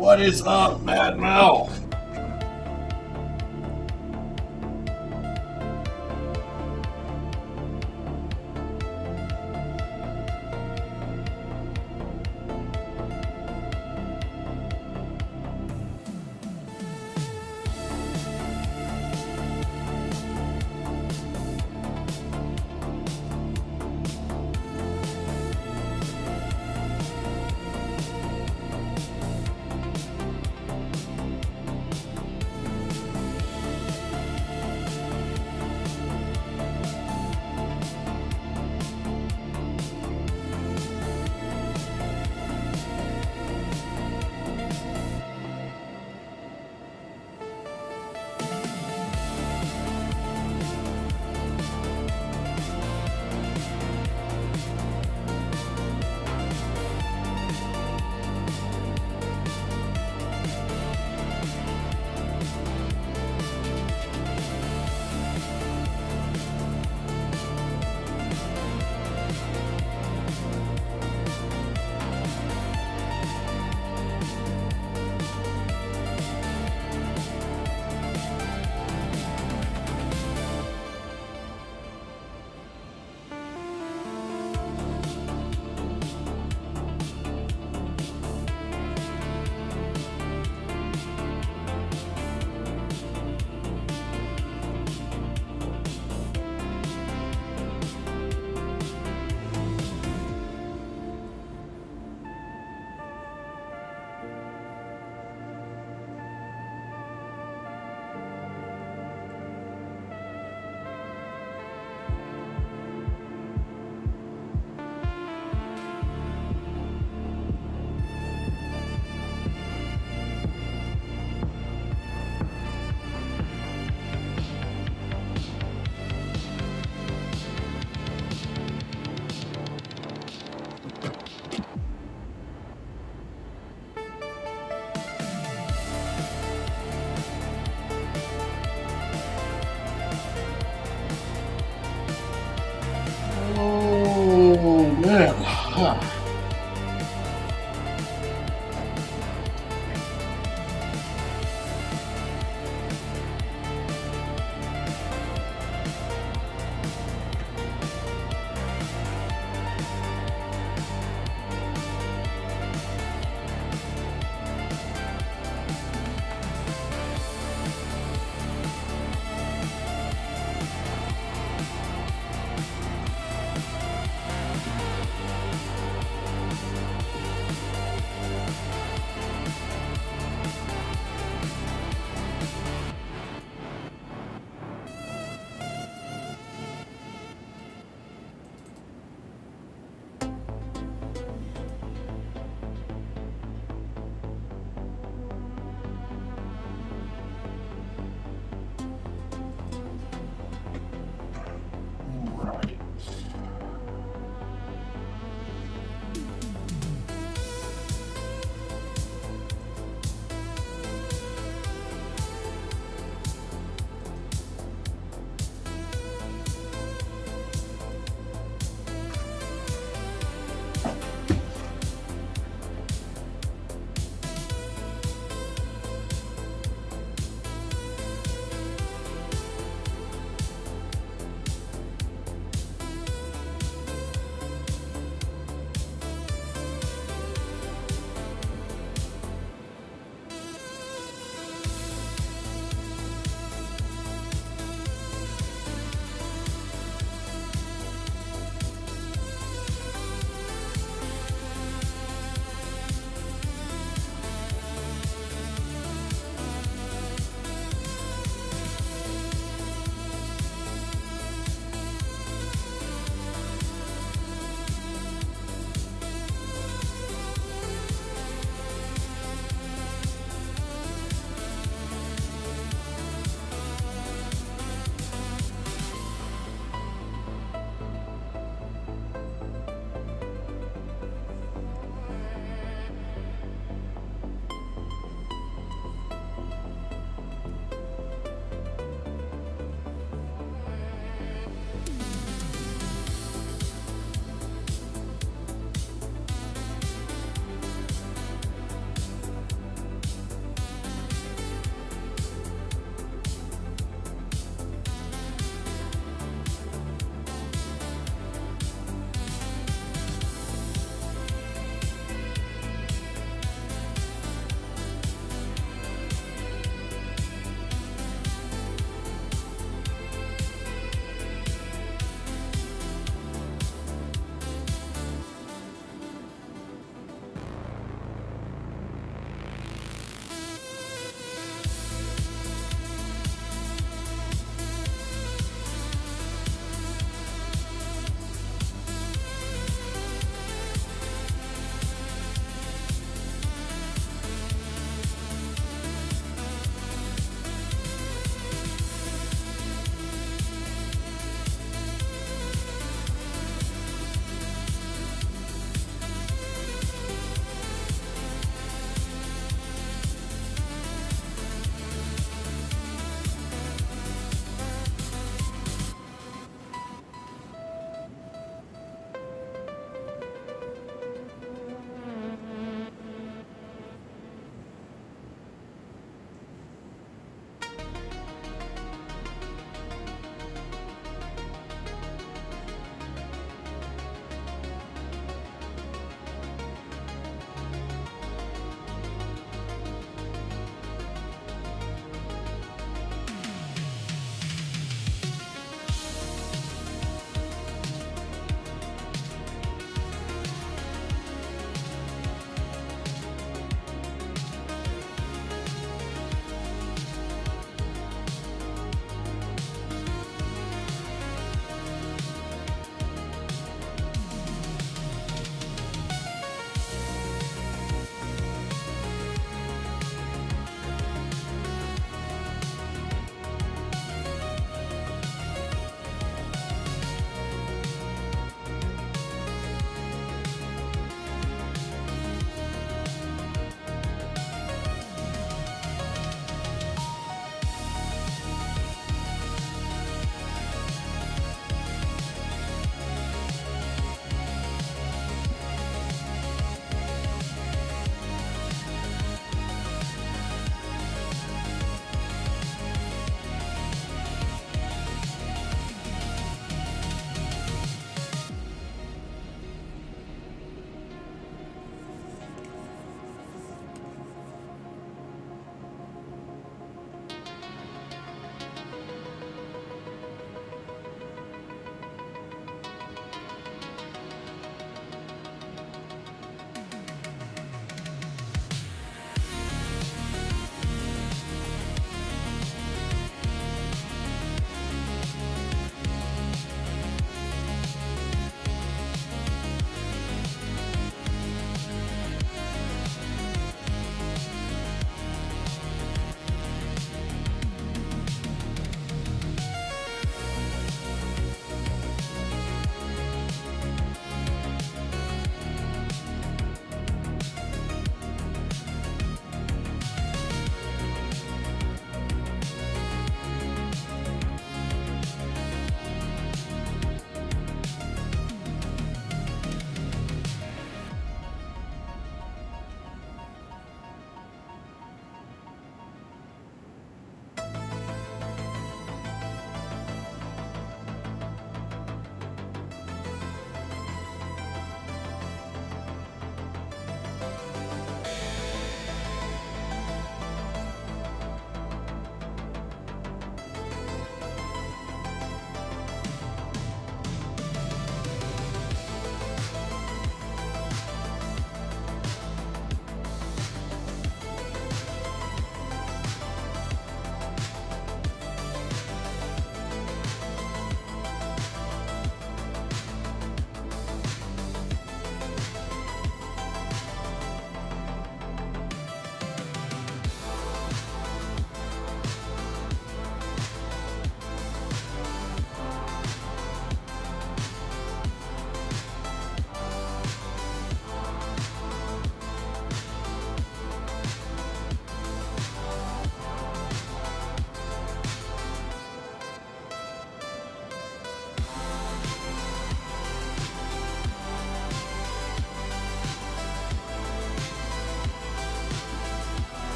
What is up, Mad Mel?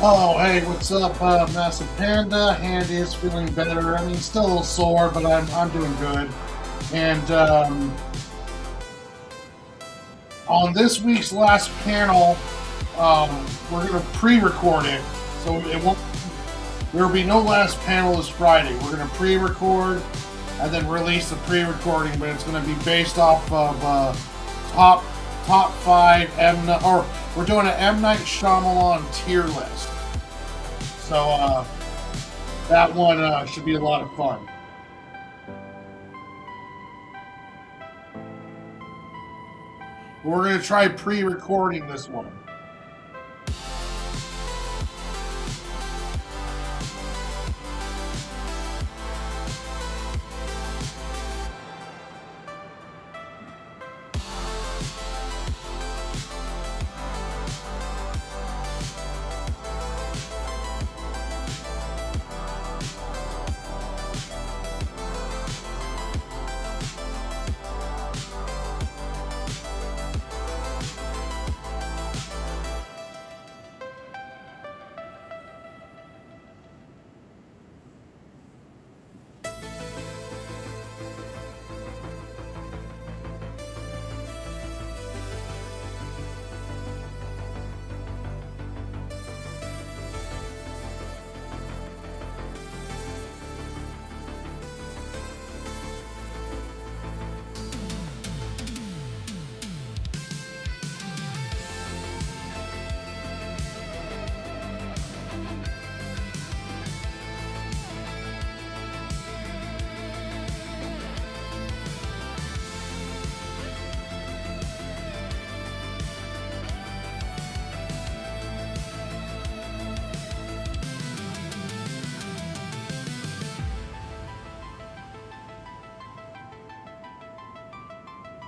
Oh, hey, what's up, Massive Panda? Hand is feeling better. I mean, still a little sore, but I'm doing good. And on this week's last panel, we're gonna pre-record it, so it won't. There will be no last panel this Friday. We're gonna pre-record and then release the pre-recording, but it's gonna be based off of top five or we're doing an M Night Shyamalan tier list. So that one should be a lot of fun. We're going to try pre-recording this one.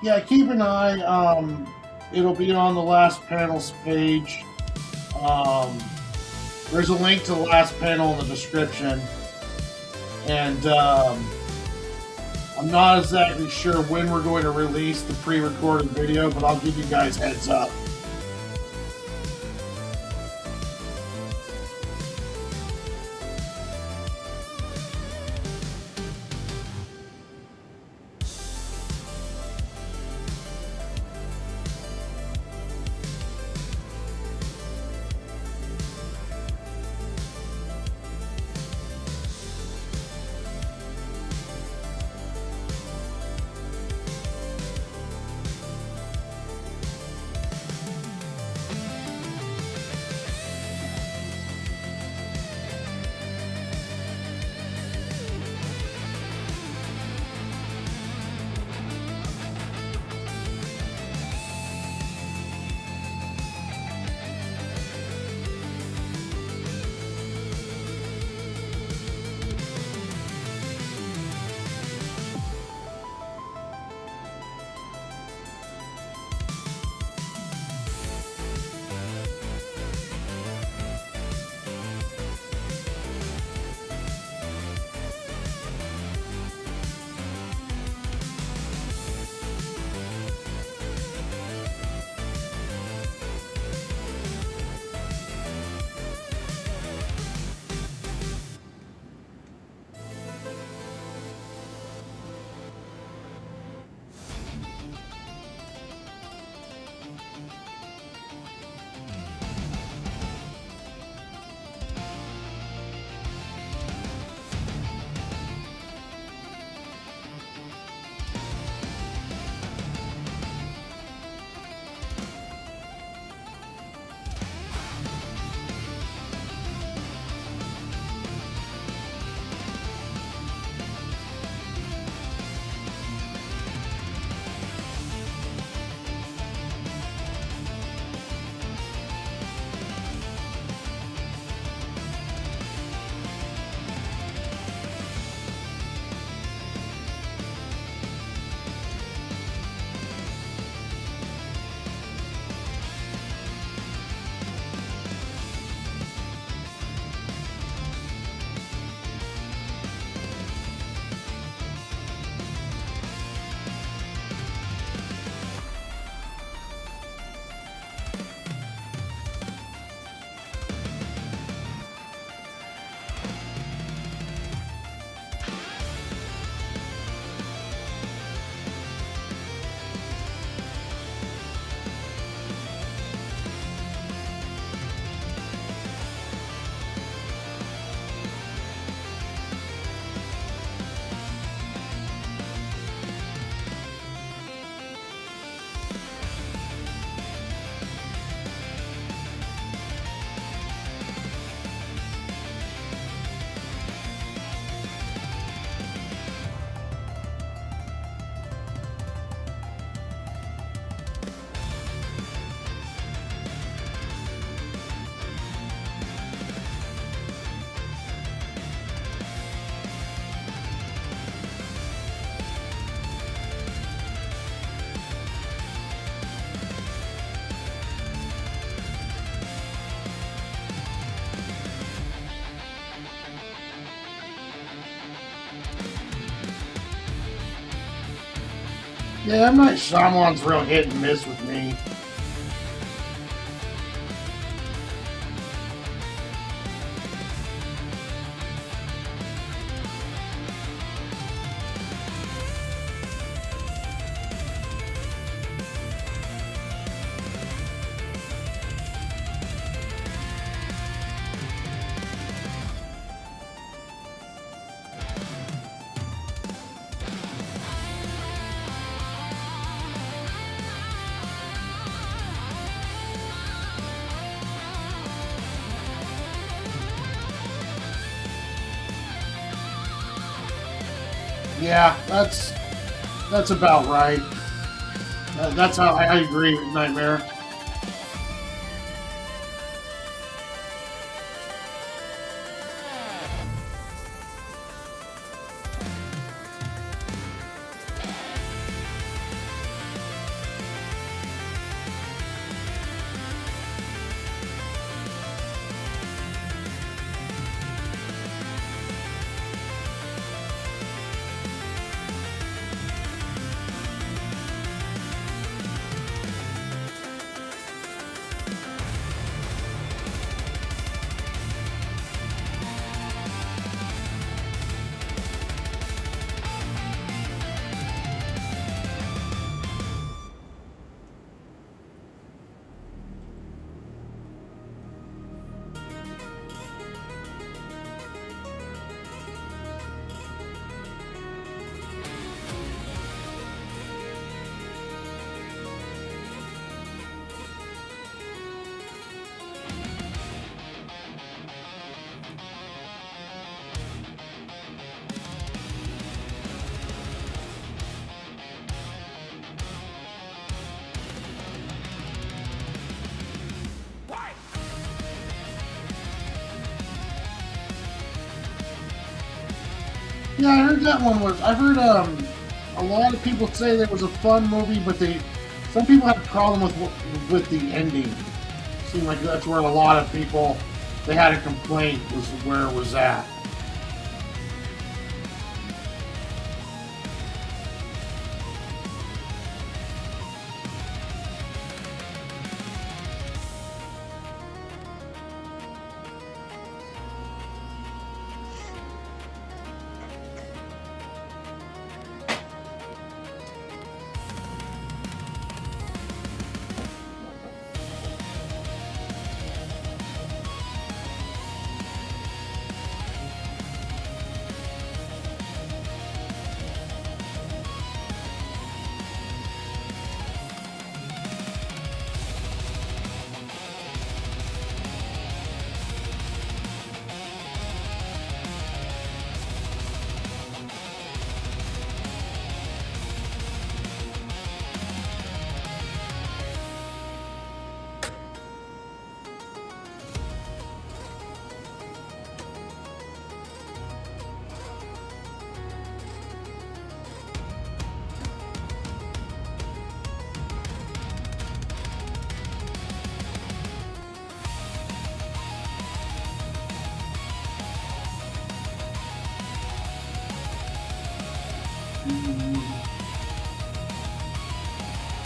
Yeah, keep an eye. It'll be on the last panel's page. There's a link to the last panel in the description. And I'm not exactly sure when we're going to release the pre-recorded video, but I'll give you guys heads up. Yeah, M. Night Shyamalan's real hit and miss with me. Yeah, that's about right. That's how I agree with Nightmare. Yeah, I heard that one was. I've heard a lot of people say that was a fun movie, but some people had a problem with the ending. Seemed like that's where a lot of people they had a complaint was where it was at.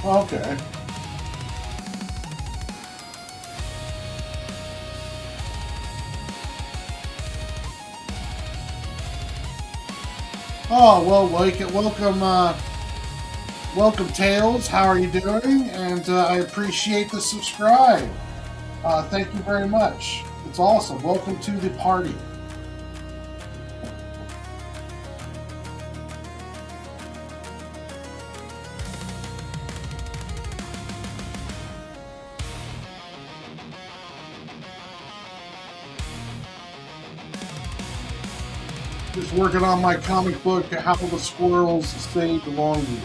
Okay. Oh well, welcome, Tails. How are you doing? And I appreciate the subscribe. Thank you very much. It's awesome. Welcome to the party. Just working on my comic book, How the Squirrels Saved Longview.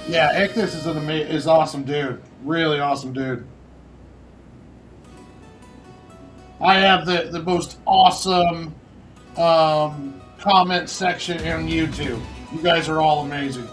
Yeah, Ichthus is is awesome dude. Really awesome dude. I have the most awesome comment section on YouTube. You guys are all amazing.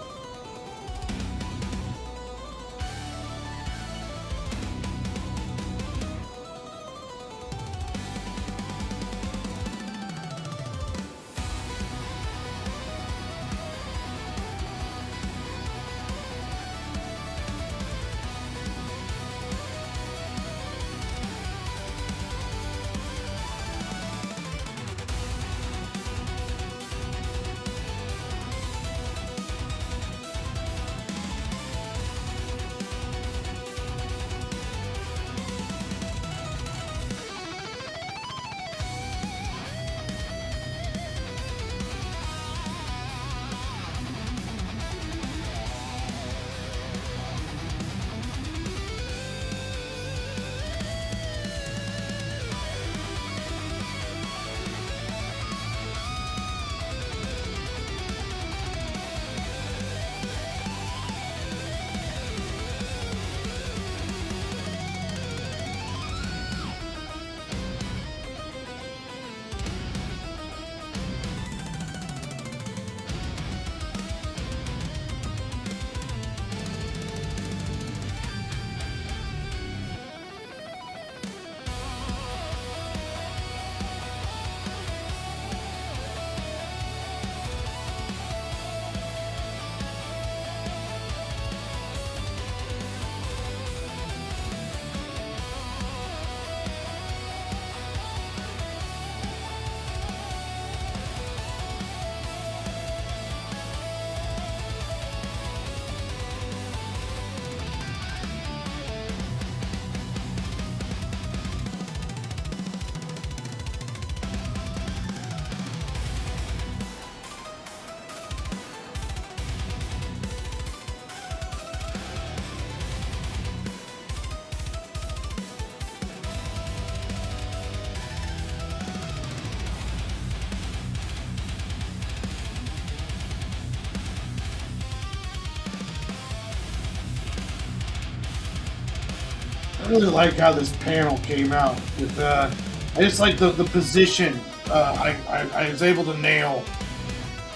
I really like how this panel came out. With I just like the position. I was able to nail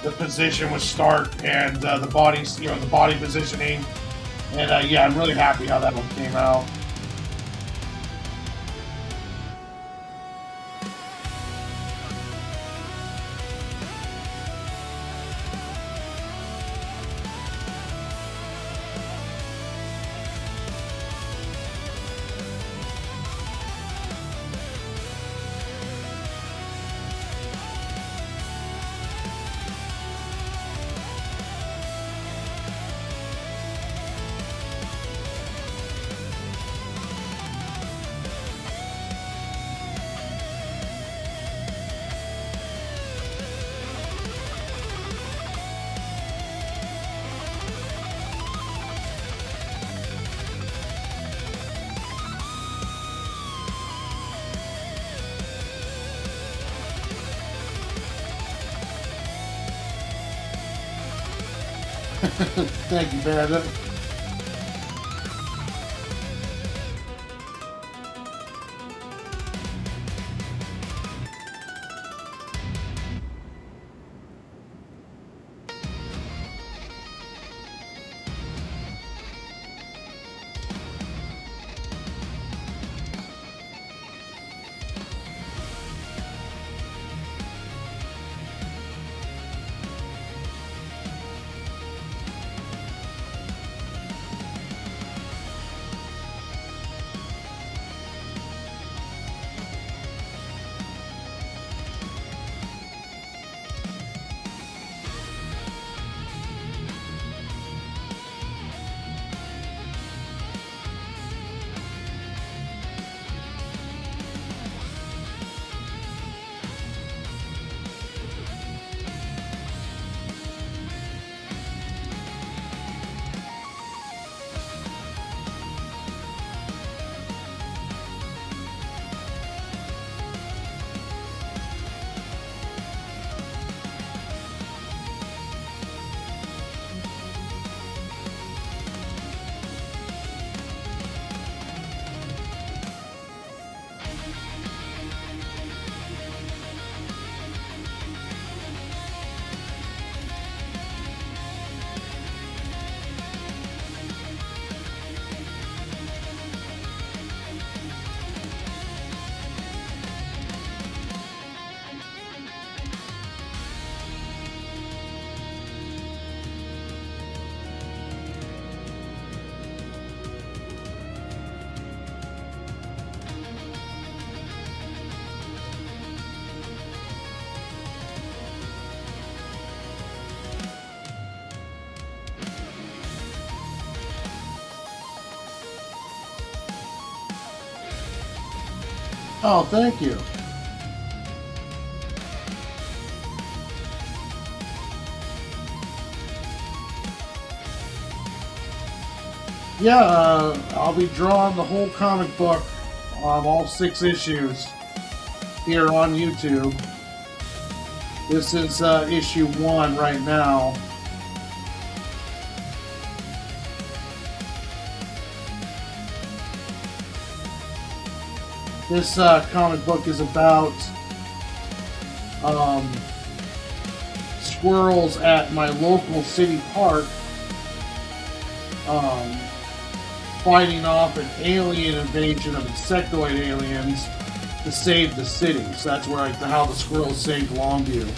the position with Stark and the bodies, the body positioning. And yeah, I'm really happy how that one came out. Thank you, Bandit. Oh, thank you. Yeah, I'll be drawing the whole comic book, all 6 issues, here on YouTube. This is issue 1 right now. This comic book is about squirrels at my local city park fighting off an alien invasion of insectoid aliens to save the city. So that's where how the squirrels saved Longview.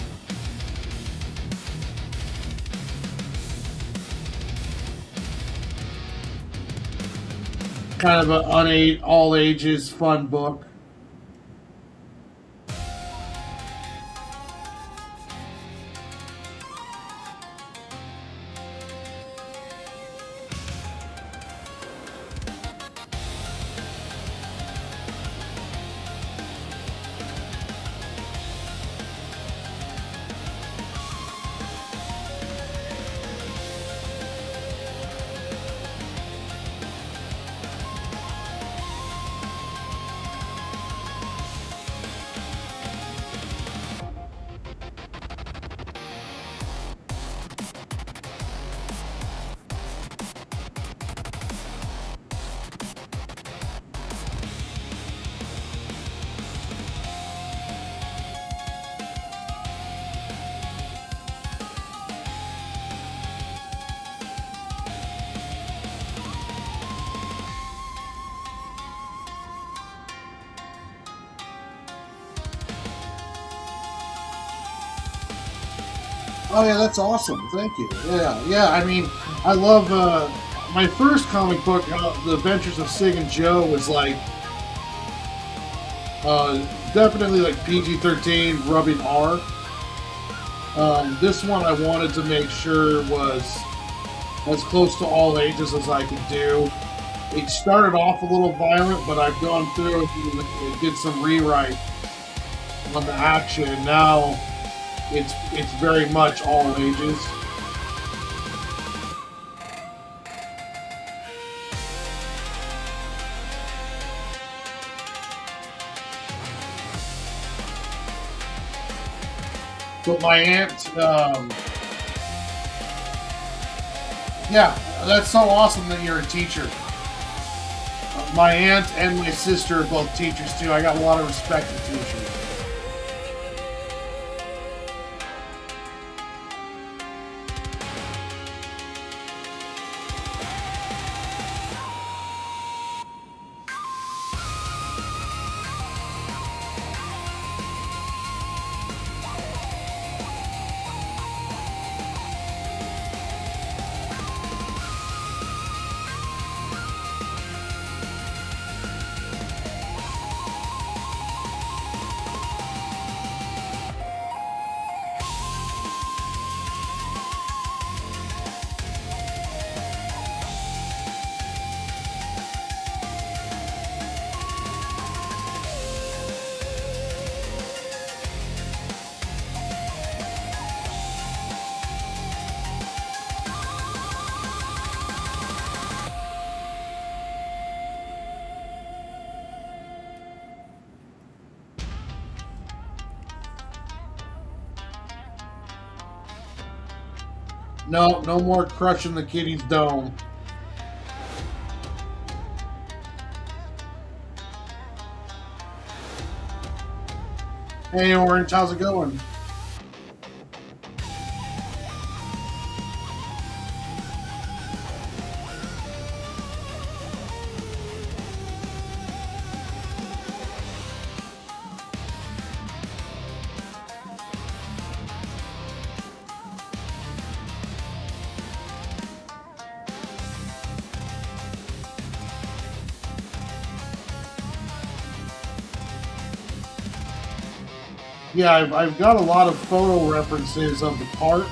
Kind of an all ages fun book. Oh yeah, that's awesome. Thank you. Yeah. I mean, I love my first comic book, The Adventures of Cig and Joe, was like definitely like PG-13, rubbing R. This one I wanted to make sure was as close to all ages as I could do. It started off a little violent, but I've gone through and did some rewrite on the action, and now it's very much all ages. But my aunt, yeah, that's so awesome that you're a teacher. My aunt and my sister are both teachers too. I got a lot of respect for teachers. No more crushing the kitty's dome. Hey Orange, how's it going? Yeah, I've got a lot of photo references of the park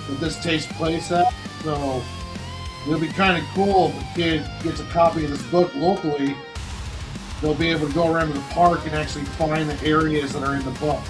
that this takes place at, so it'll be kind of cool if a kid gets a copy of this book locally they'll be able to go around to the park and actually find the areas that are in the book.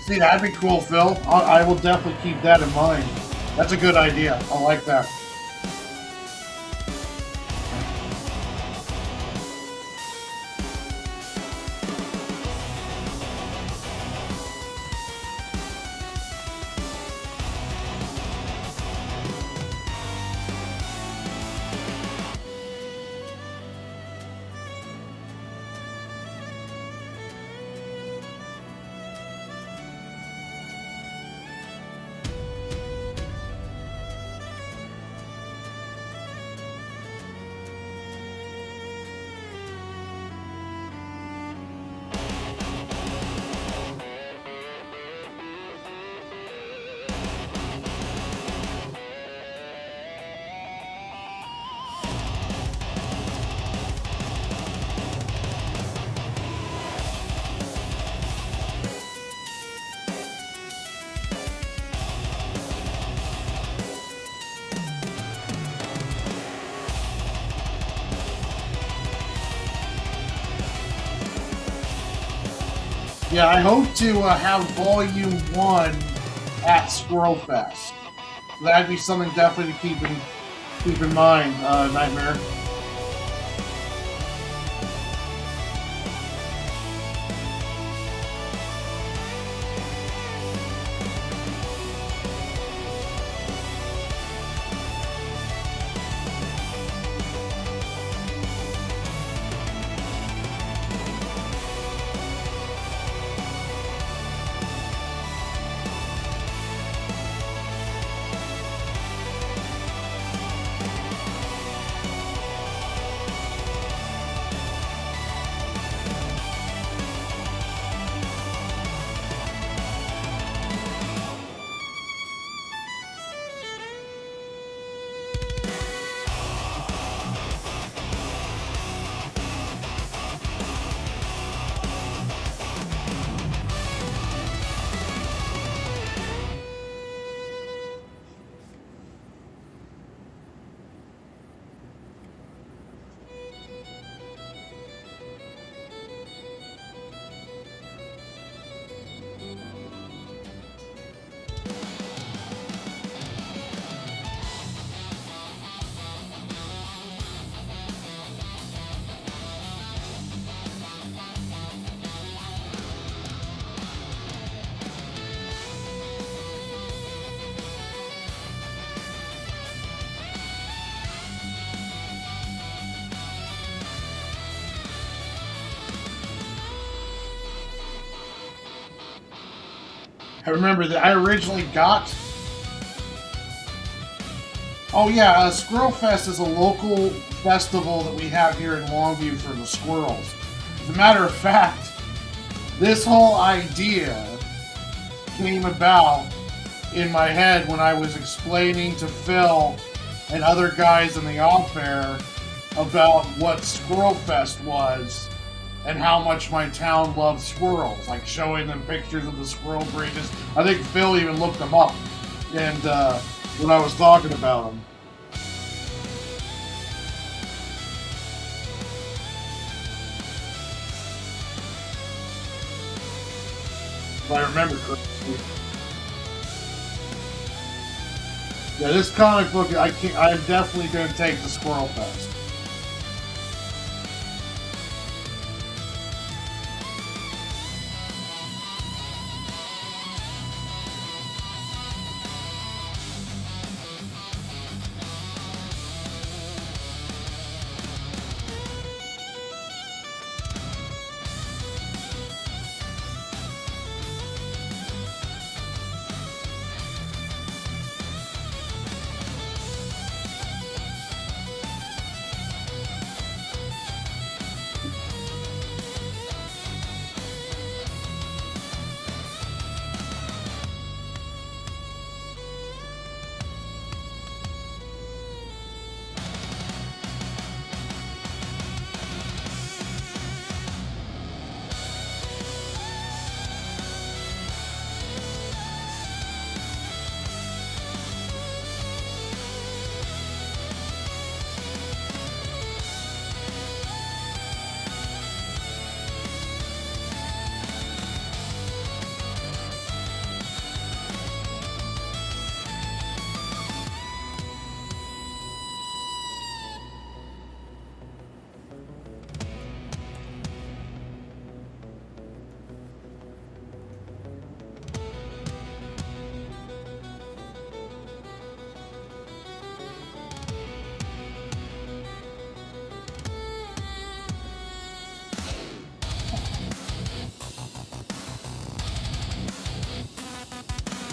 See, that'd be cool, Phil. I will definitely keep that in mind. That's a good idea. I like that. Yeah, I hope to have Volume 1 at Squirrel Fest. So that'd be something definitely to keep in mind, Nightmare. I remember that I originally got. Oh yeah, Squirrel Fest is a local festival that we have here in Longview for the squirrels. As a matter of fact, this whole idea came about in my head when I was explaining to Phil and other guys in the off air about what Squirrel Fest was and how much my town loves squirrels, like showing them pictures of the squirrel breeders. I think Phil even looked them up, and when I was talking about them. If I remember correctly. Yeah, this comic book, I'm definitely going to take the Squirrel Fest.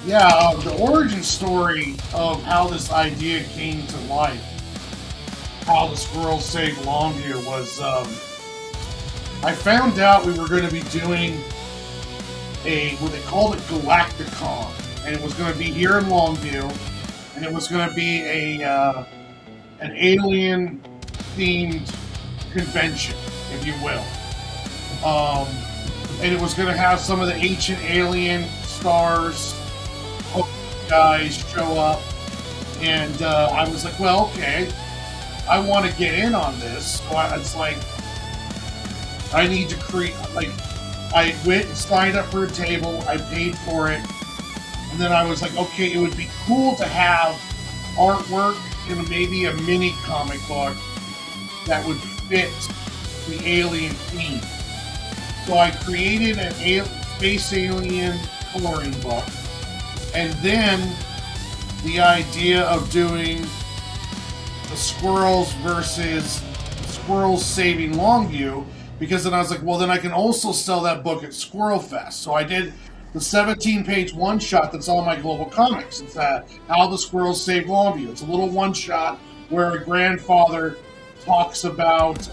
Yeah, the origin story of how this idea came to life, how the squirrels saved Longview, was I found out we were going to be doing what they called it Galacticon, and it was going to be here in Longview, and it was going to be an alien themed convention, if you will, and it was going to have some of the ancient alien stars guys show up, and I was like, well, okay, I want to get in on this. So it's like I need to create, like, I went and signed up for a table. I paid for it, and then I was like, okay, it would be cool to have artwork in maybe a mini comic book that would fit the alien theme. So I created an space alien coloring book, and then the idea of doing the squirrels versus squirrels saving Longview, because then I was like, well, then I can also sell that book at Squirrel Fest. So I did the 17-page one-shot that's on my Global Comix. It's How the Squirrels Saved Longview. It's a little one-shot where a grandfather talks about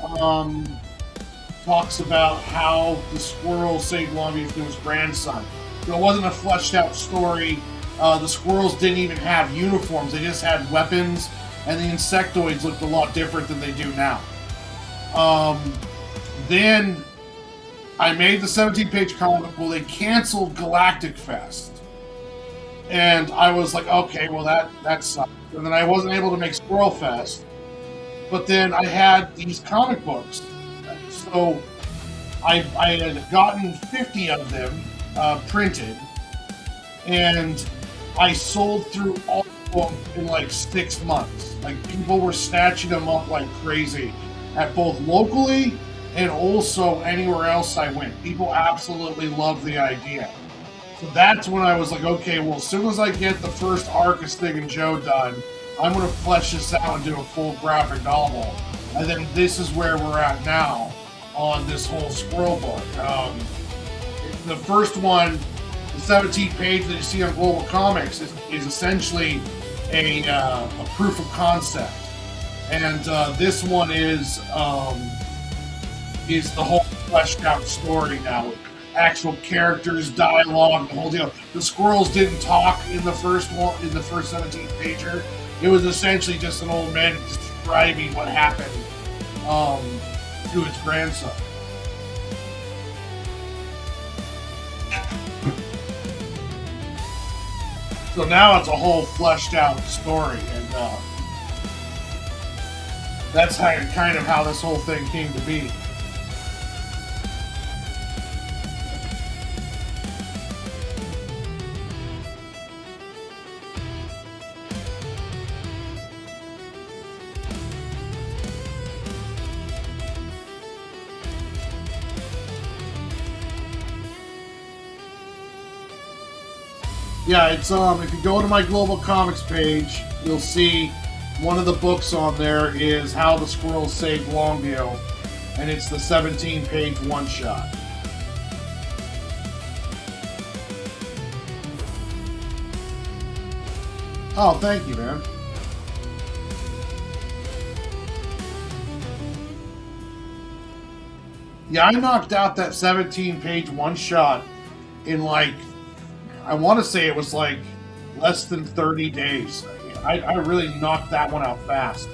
how the squirrel saved Longview to his grandson. So it wasn't a fleshed out story. The squirrels didn't even have uniforms. They just had weapons, and the insectoids looked a lot different than they do now. Then I made the 17-page comic. Well, they canceled Galactic Fest. And I was like, okay, well, that sucks. And then I wasn't able to make Squirrel Fest. But then I had these comic books. So I had gotten 50 of them printed. And I sold through all of them in like 6 months. Like, people were snatching them up like crazy at both locally and also anywhere else I went. People absolutely loved the idea. So that's when I was like, okay, well, as soon as I get the first arc of Cig and Joe done, I'm going to flesh this out and do a full graphic novel. And then this is where we're at now on this whole squirrel book. The first one, the 17th page that you see on Global Comix, is essentially a proof of concept. And this one is the whole fleshed out story now with actual characters, dialogue, the whole deal. The squirrels didn't talk in the first 17th pager. It was essentially just an old man describing what happened to his grandson. So now it's a whole fleshed out story, and that's kind of how this whole thing came to be. Yeah, it's if you go to my Global Comix page, you'll see one of the books on there is How the Squirrels Saved Longview, and it's the 17-page one-shot. Oh, thank you, man. Yeah, I knocked out that 17-page one-shot in like, I want to say it was like less than 30 days. I really knocked that one out fast.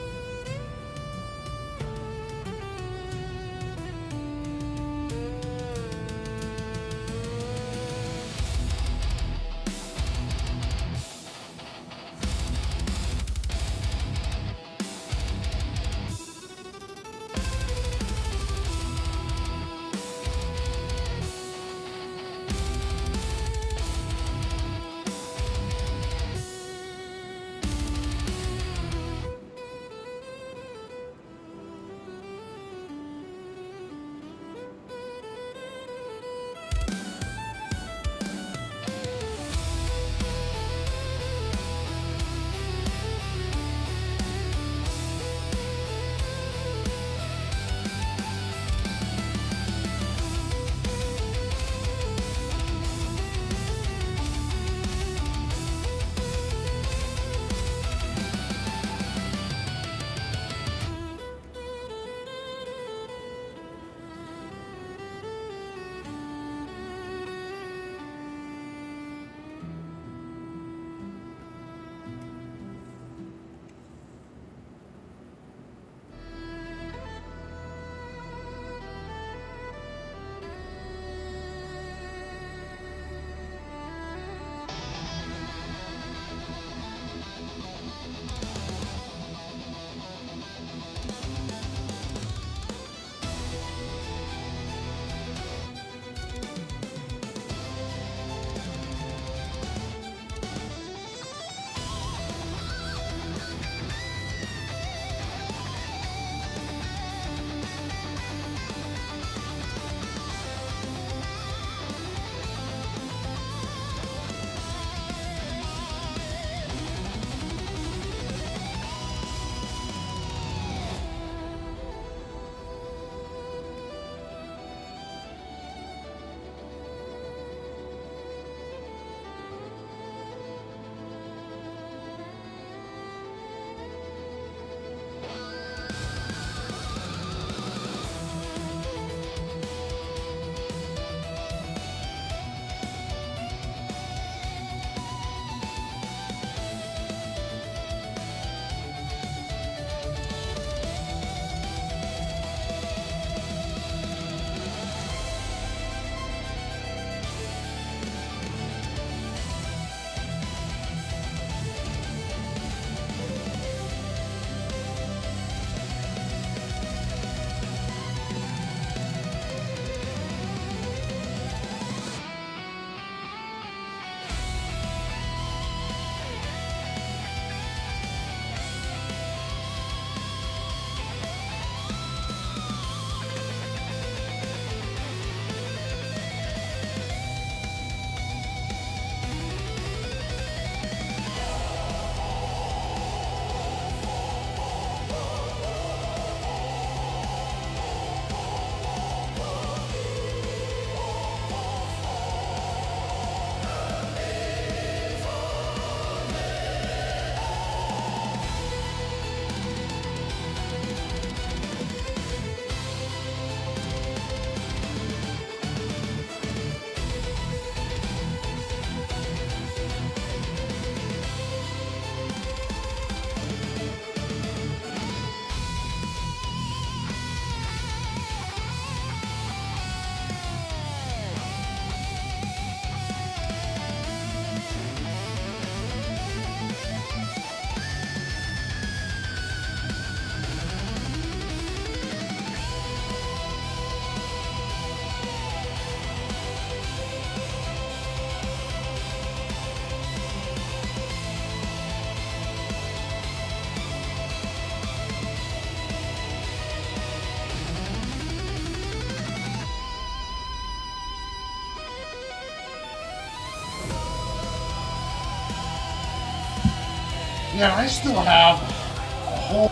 Yeah, I still have a whole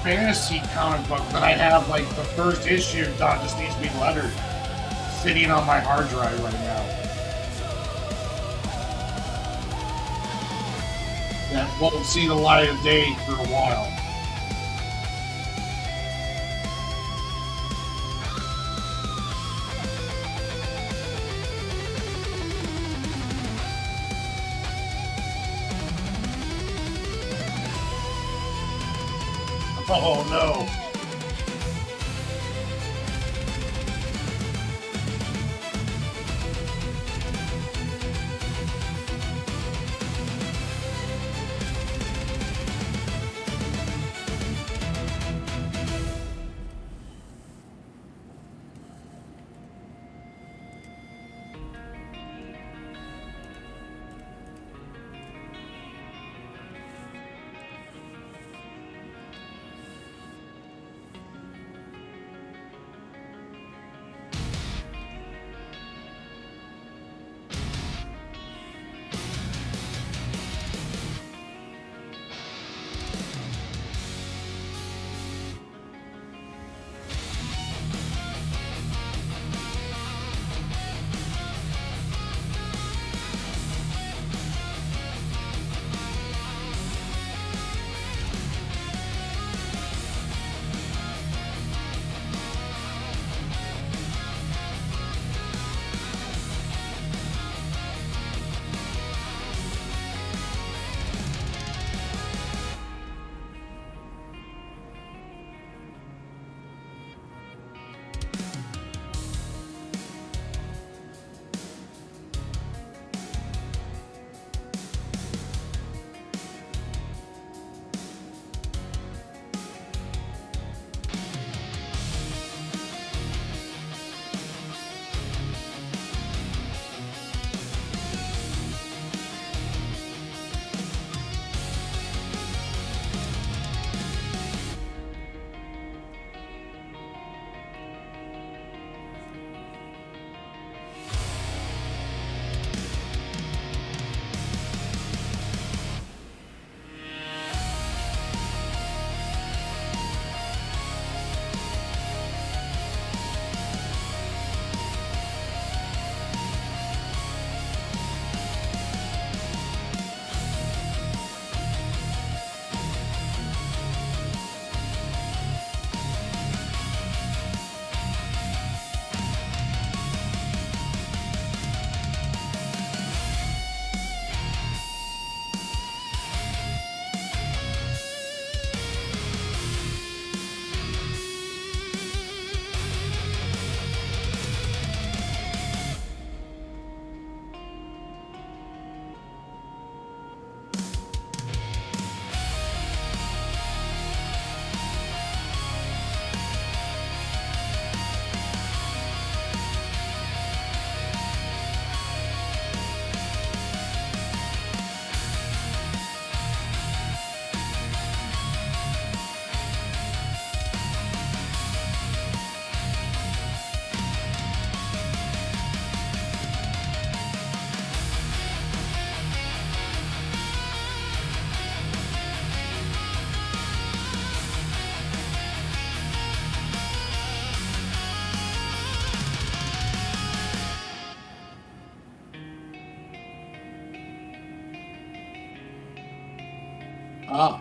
fantasy comic book that I have like the first issue done, just needs to be lettered, sitting on my hard drive right now. That won't see the light of day for a while. Oh no. Ah.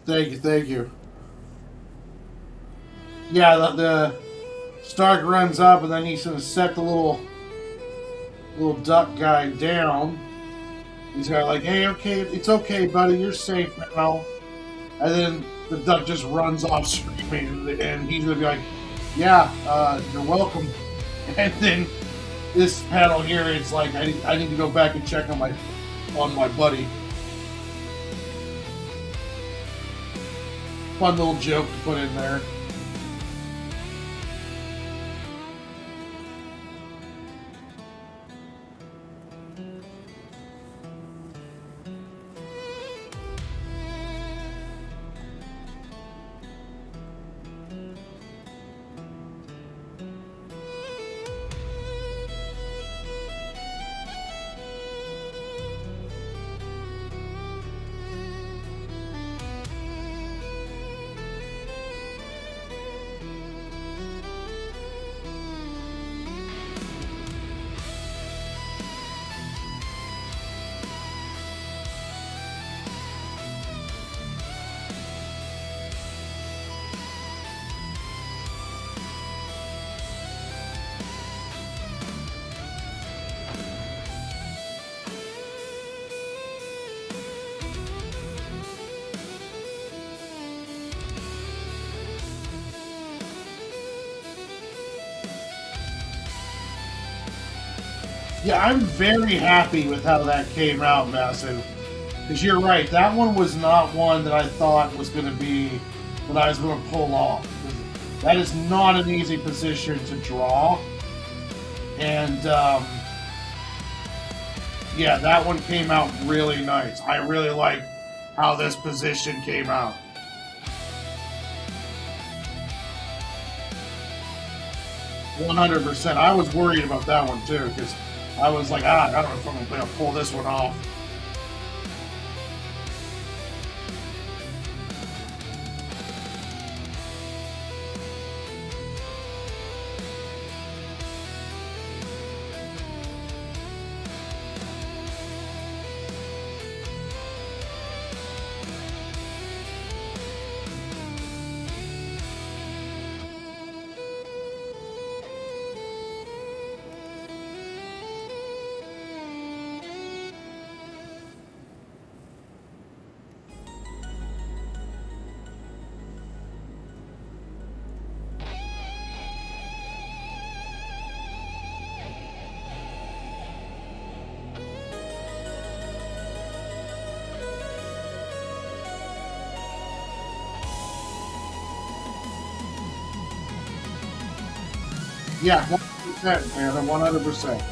Thank you, thank you. Yeah, the Stark runs up, and then he's gonna set the little duck guy down. He's got like, hey, okay, it's okay, buddy, you're safe now. And then the duck just runs off screaming, and he's gonna be like, yeah, you're welcome. And then this panel here, it's like I need to go back and check on my buddy. Fun little joke to put in there. Yeah, I'm very happy with how that came out, Massive. Because you're right, that one was not one that I thought was going to be that I was going to pull off. That is not an easy position to draw. And, yeah, that one came out really nice. I really like how this position came out. "100%." I was worried about that one too, because I was like, I don't know if I'm going to be able to pull this one off. Yeah, 100%, man, 100%.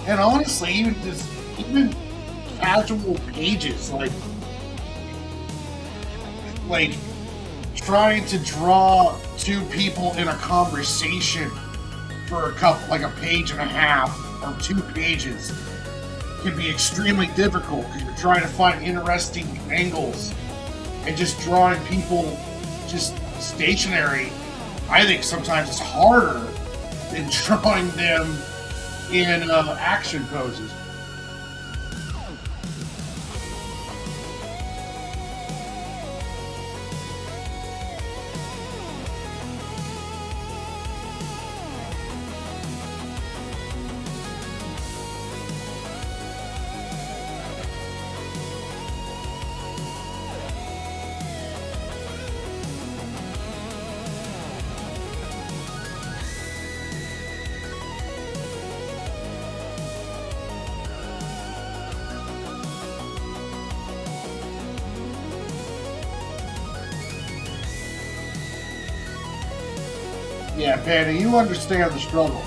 And honestly, even casual pages like trying to draw two people in a conversation for like a page and a half or 2 pages can be extremely difficult because you're trying to find interesting angles, and just drawing people just stationary, I think sometimes it's harder than drawing them in action poses. Yeah, Patty, you understand the struggle.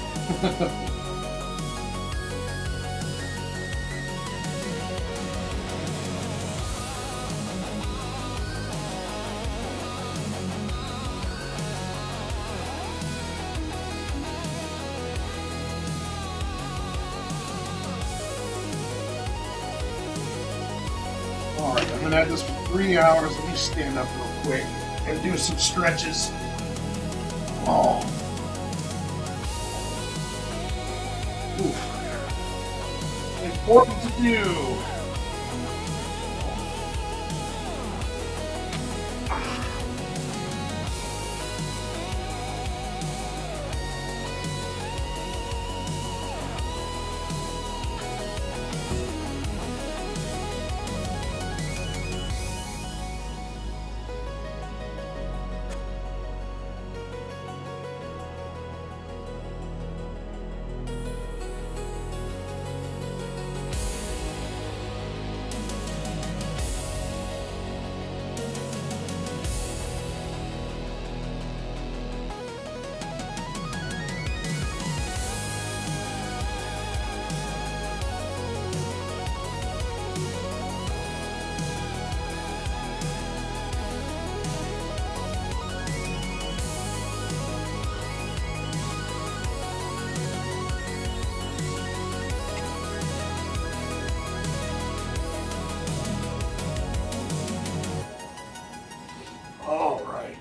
been at this for 3 hours. Let me stand up real quick and do some stretches. Oh. Oof. Important to do. All right.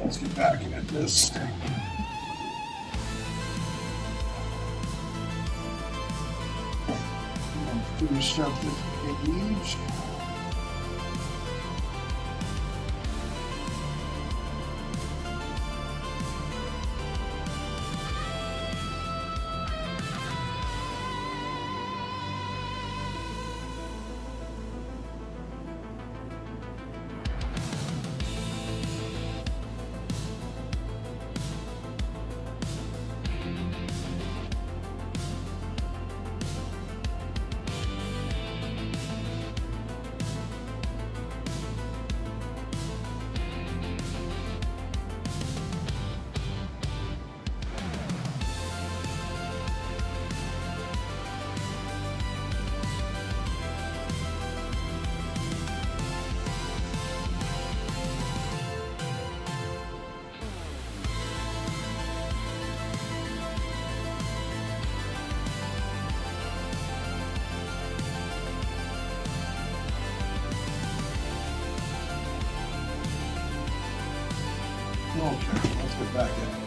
Let's get back into this. Finish up this page. Okay, let's get back in.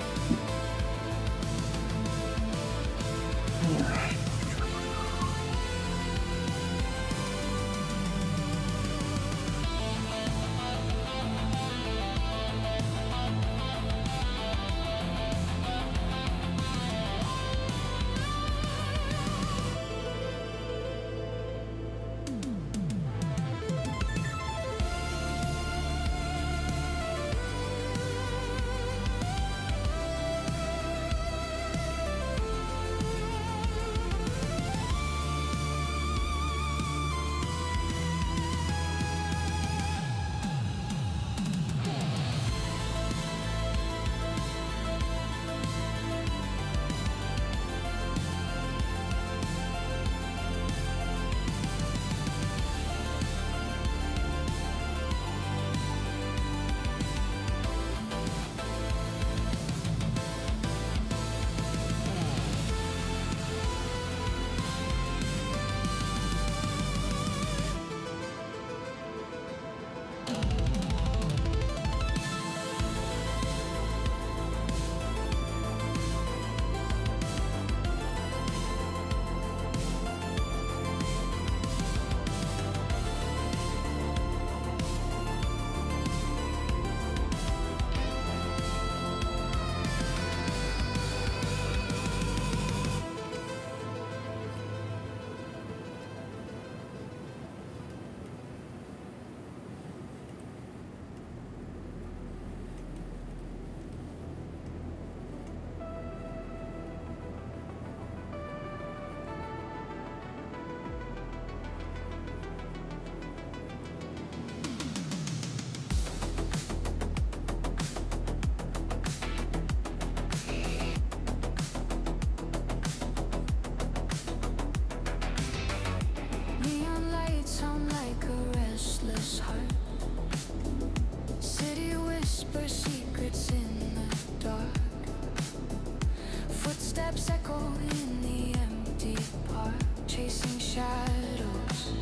Footsteps echo in the empty park, chasing shadows,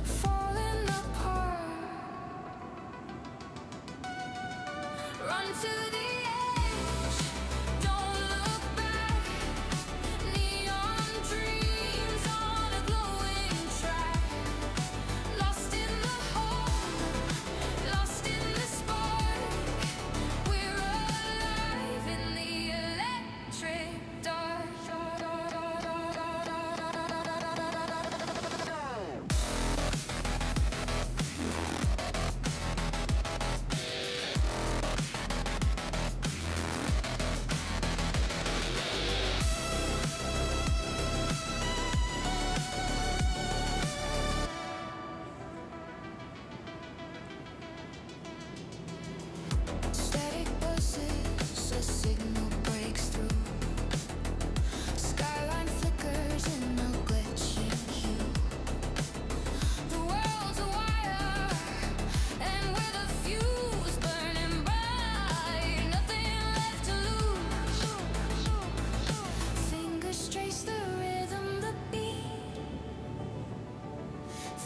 falling apart. Run to the edge, don't look back. Neon dreams on a glowing track. Lost in the hole, lost in the spark. We're alive in the electric dark. Static buzzes, a signal breaks through. Skyline flickers in a glitching hue. The world's a wire, and with a fuse burning bright, nothing left to lose. Fingers trace the rhythm, the beat.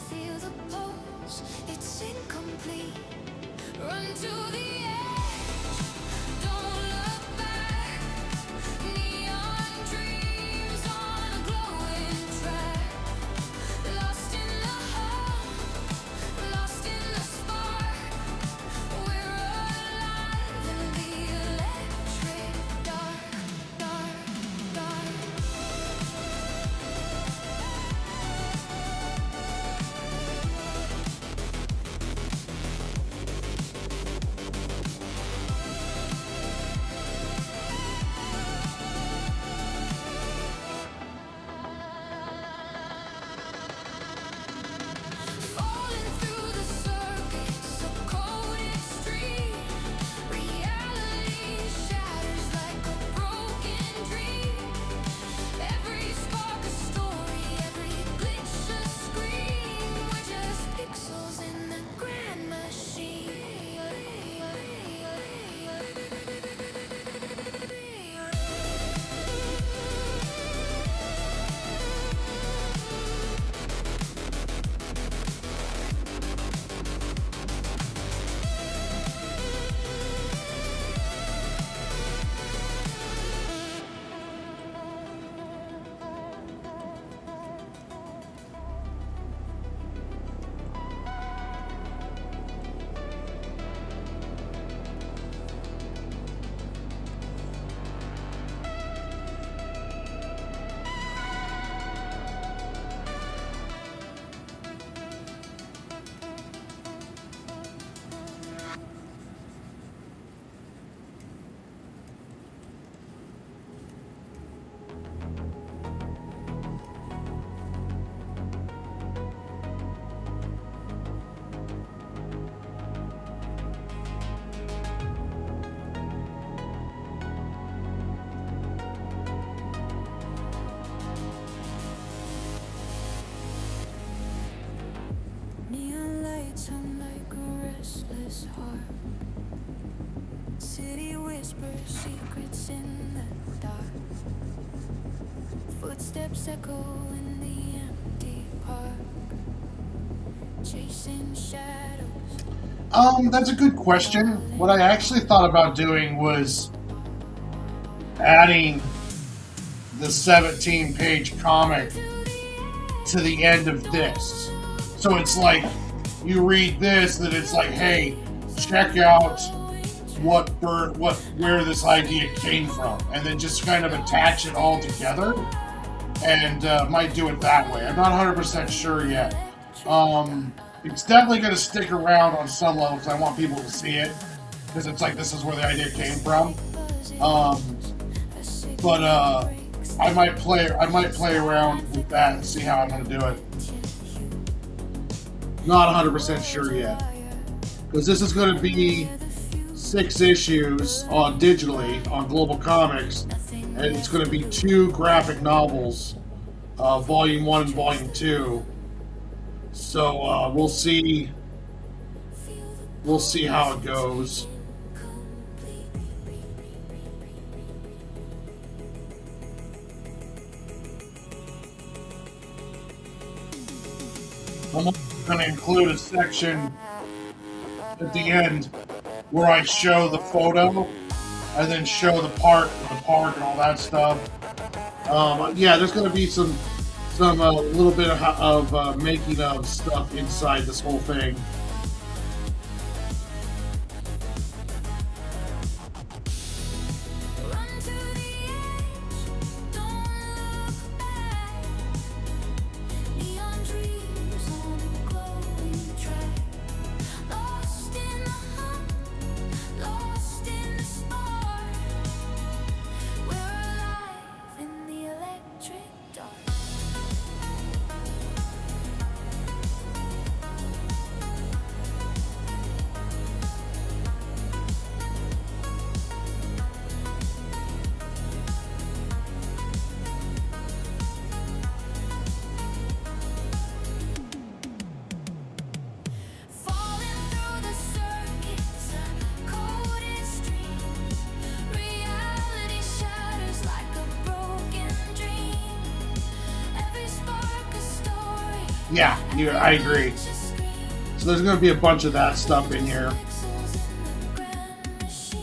Feel the pulse, it's incomplete. Run to the edge, don't look back. Neon dreams on a glowing track. Lost in the hole, lost in the spark. We're alive in the electric dark, dark, dark. Falling through the circuits of coated street. Reality shatters like a broken dream. Every spark a story, every glitch a scream. We're just pixels in the grand machine. Neon lights hum like a restless heart. City whispers secrets in the dark. Footsteps echo in the empty park, chasing shadows. That's a good question. What I actually thought about doing was adding the 17-page comic to the end of this. So it's like you read this, that it's like, hey, check out where this idea came from, and then just kind of attach it all together, and might do it that way. I'm not 100% sure yet. It's definitely going to stick around on some level because I want people to see it, because it's like this is where the idea came from. But I might play around with that and see how I'm going to do it. Not 100% sure yet, because this is going to be 6 issues on digitally on Global Comix, and it's going to be 2 graphic novels, Volume 1 and Volume 2. So we'll see how it goes. I'm also going to include a section at the end where I show the photo and then show the park and all that stuff. Yeah, there's going to be some little bit of making of stuff inside this whole thing. Run to the edge, don't look back. Neon dreams on a glowing track. Lost in the hunt, lost in the spark. We're alive in the electric dark. Falling through the circuits, a coded stream. Reality shatters like a broken dream. Every spark a story. Yeah, I agree. Just scream. So there's going to be a bunch of that stuff in here. Pixels in the grand machine.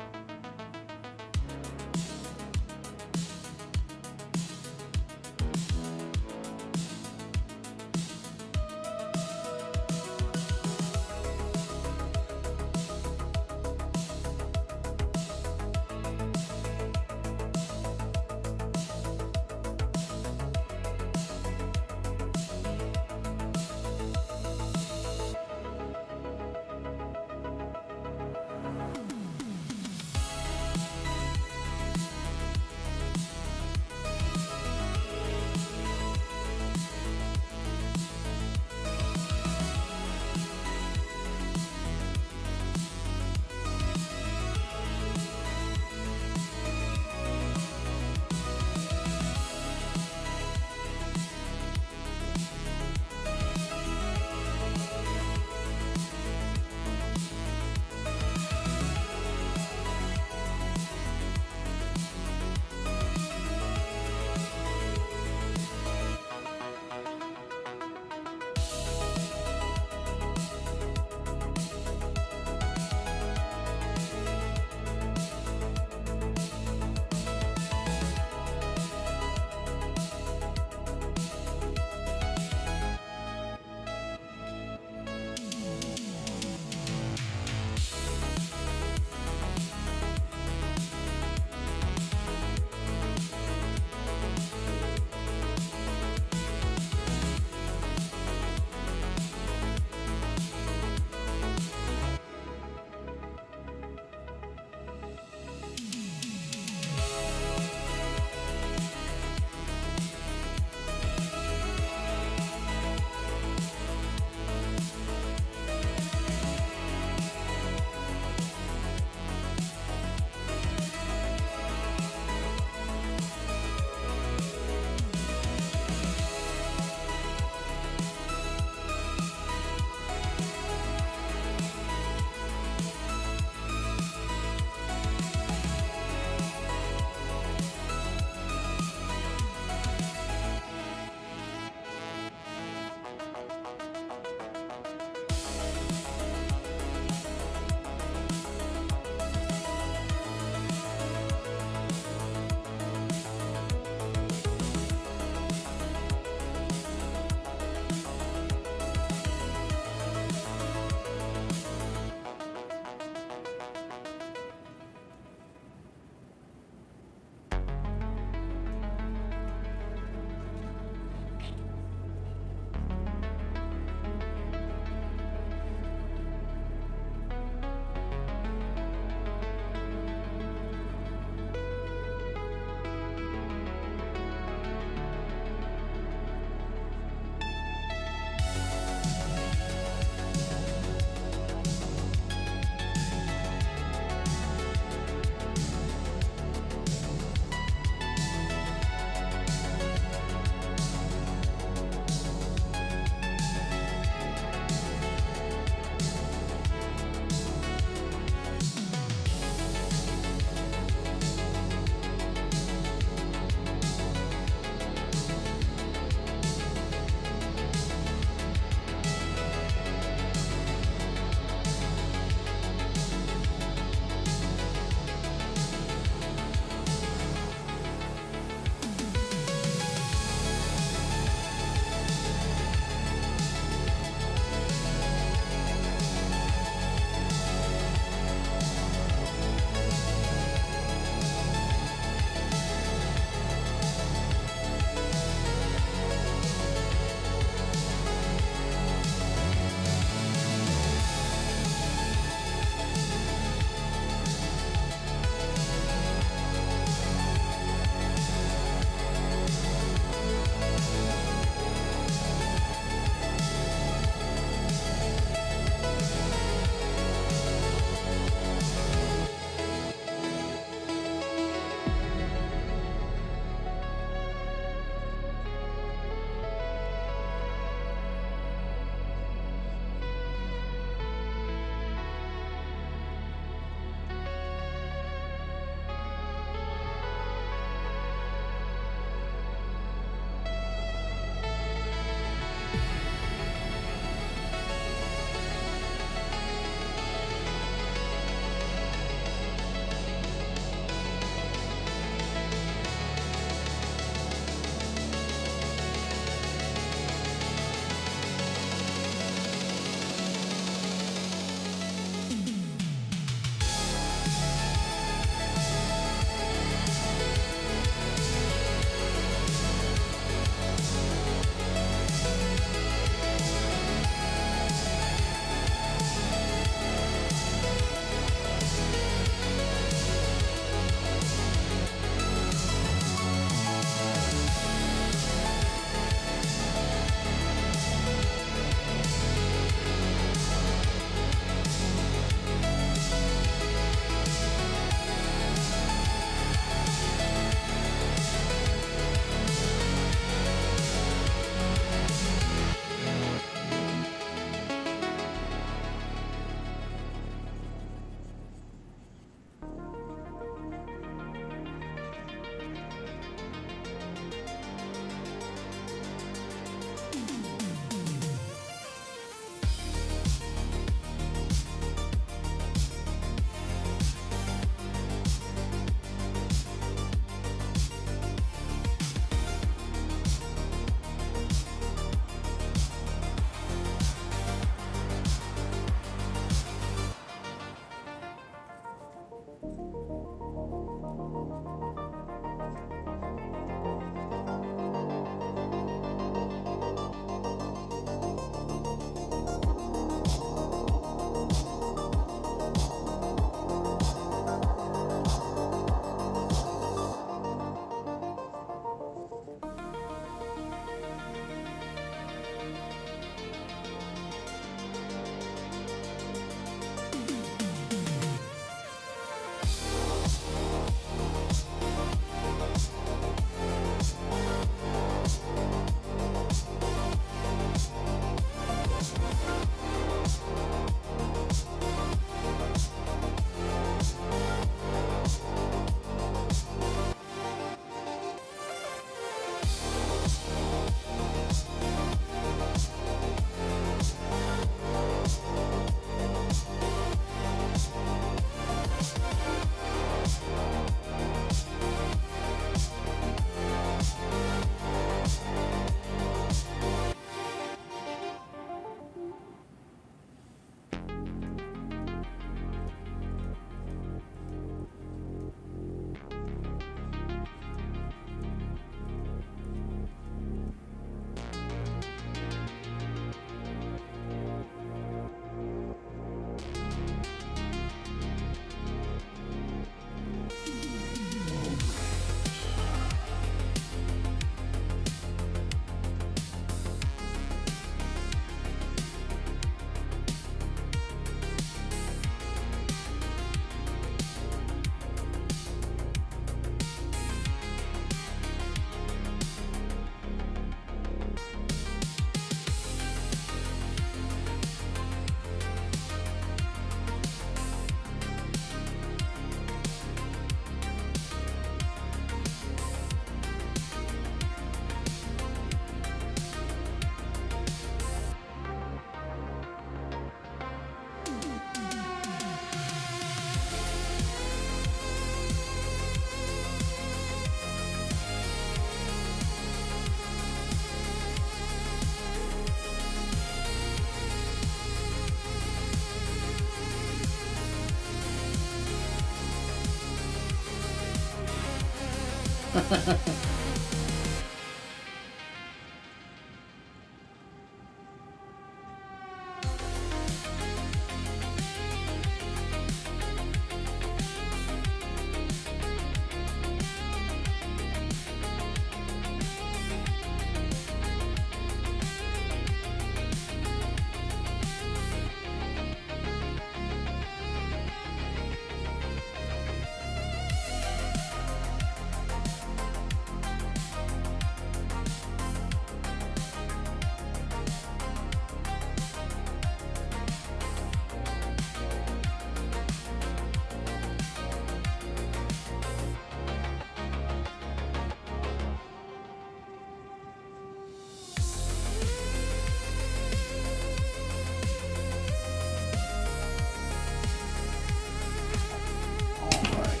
Alright.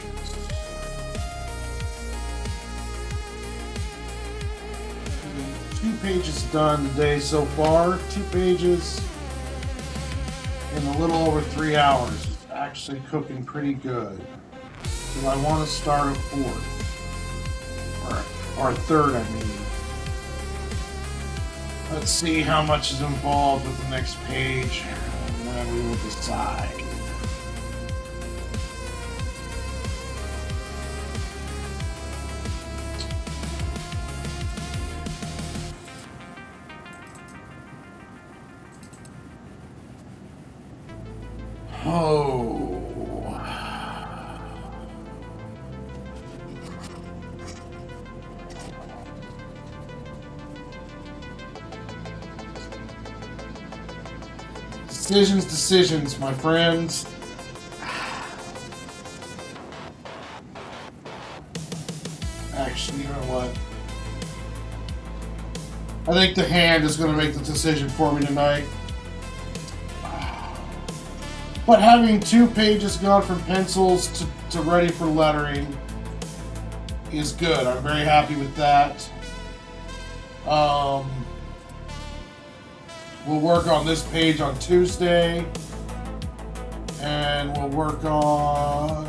2 pages done today so far. 2 pages in a little over 3 hours. It's actually cooking pretty good. So I want to start a 4th. Or a 3rd, I mean. Let's see how much is involved with the next page, and then we will decide. Oh. Decisions, my friends. Actually, you know what? I think the hand is going to make the decision for me tonight. But having 2 pages gone from pencils to ready for lettering is good. I'm very happy with that. We'll work on this page on Tuesday, and we'll work on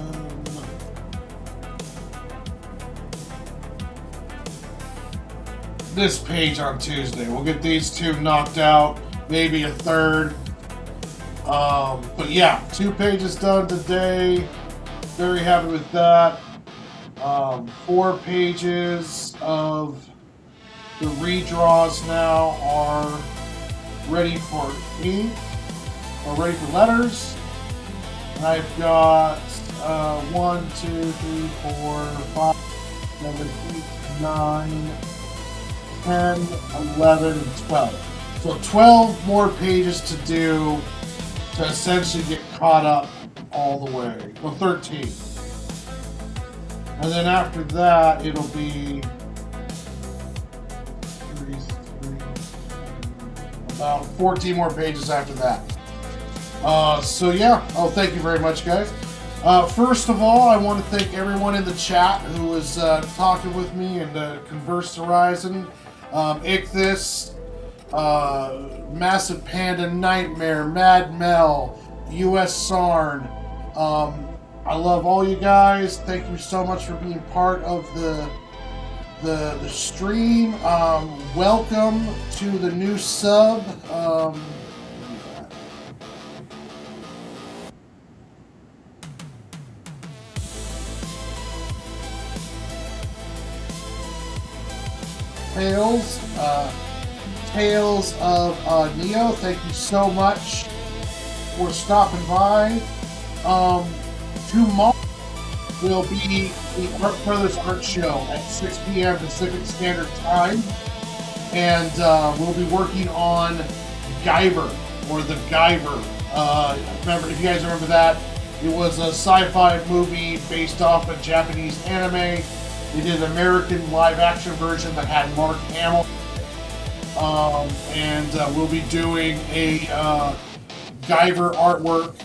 this page on Tuesday. We'll get these 2 knocked out, maybe a 3rd. But yeah, 2 pages done today. Very happy with that. 4 pages of the redraws now are ready for ink, or ready for letters. And I've got 1, 2, 3, 4, 5, 7, 8, 9, 10, 11, and 12. So 12 more pages to do to essentially get caught up all the way. Well, 13. And then after that, it'll be about 14 more pages after that. So yeah, thank you very much, guys. First of all, I want to thank everyone in the chat who was talking with me and Converse Horizon, Ichthus, Massive Panda, Nightmare, Mad Mel, US Sarn. I love all you guys. Thank you so much for being part of the stream. Welcome to the new sub. Tales of Neo. Thank you so much for stopping by. Tomorrow will be the Art Brothers Art Show at 6 p.m. Pacific Standard Time. And we'll be working on Guyver, or the Guyver. Remember, if you guys remember that, it was a sci-fi movie based off a Japanese anime. They did an American live-action version that had Mark Hamill. And we'll be doing a Guyver artwork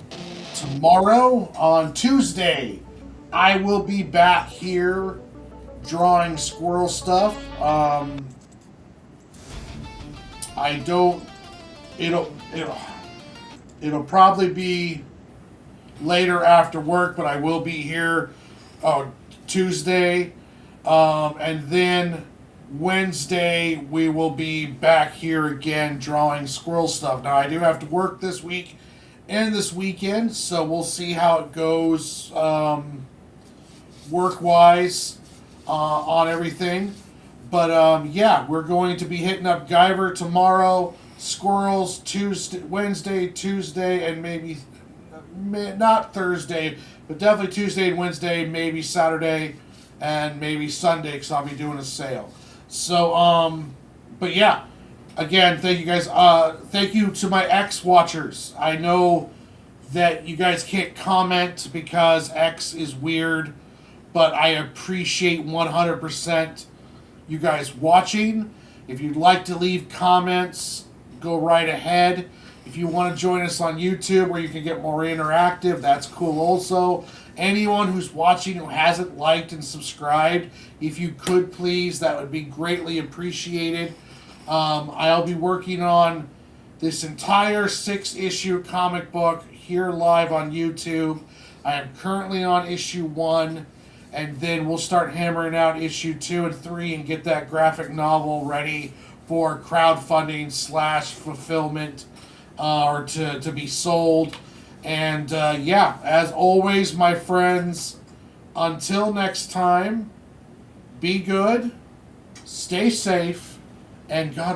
tomorrow. On Tuesday, I will be back here drawing squirrel stuff. It'll probably be later after work, but I will be here Tuesday. And then Wednesday we will be back here again drawing squirrel stuff. Now I do have to work this week and this weekend, so we'll see how it goes work-wise on everything. But yeah, we're going to be hitting up Guyver tomorrow, squirrels Wednesday, Tuesday, and maybe not Thursday, but definitely Tuesday and Wednesday, maybe Saturday, and maybe Sunday, because I'll be doing a sale. So, but yeah, again, thank you guys. Thank you to my X watchers. I know that you guys can't comment because X is weird, but I appreciate 100% you guys watching. If you'd like to leave comments, go right ahead. If you want to join us on YouTube where you can get more interactive, that's cool also. Anyone who's watching who hasn't liked and subscribed, if you could please, that would be greatly appreciated. I'll be working on this entire 6-issue comic book here live on YouTube. I am currently on issue 1, and then we'll start hammering out issue 2 and 3 and get that graphic novel ready for crowdfunding / fulfillment or to be sold. And yeah, as always, my friends, until next time, be good, stay safe, and God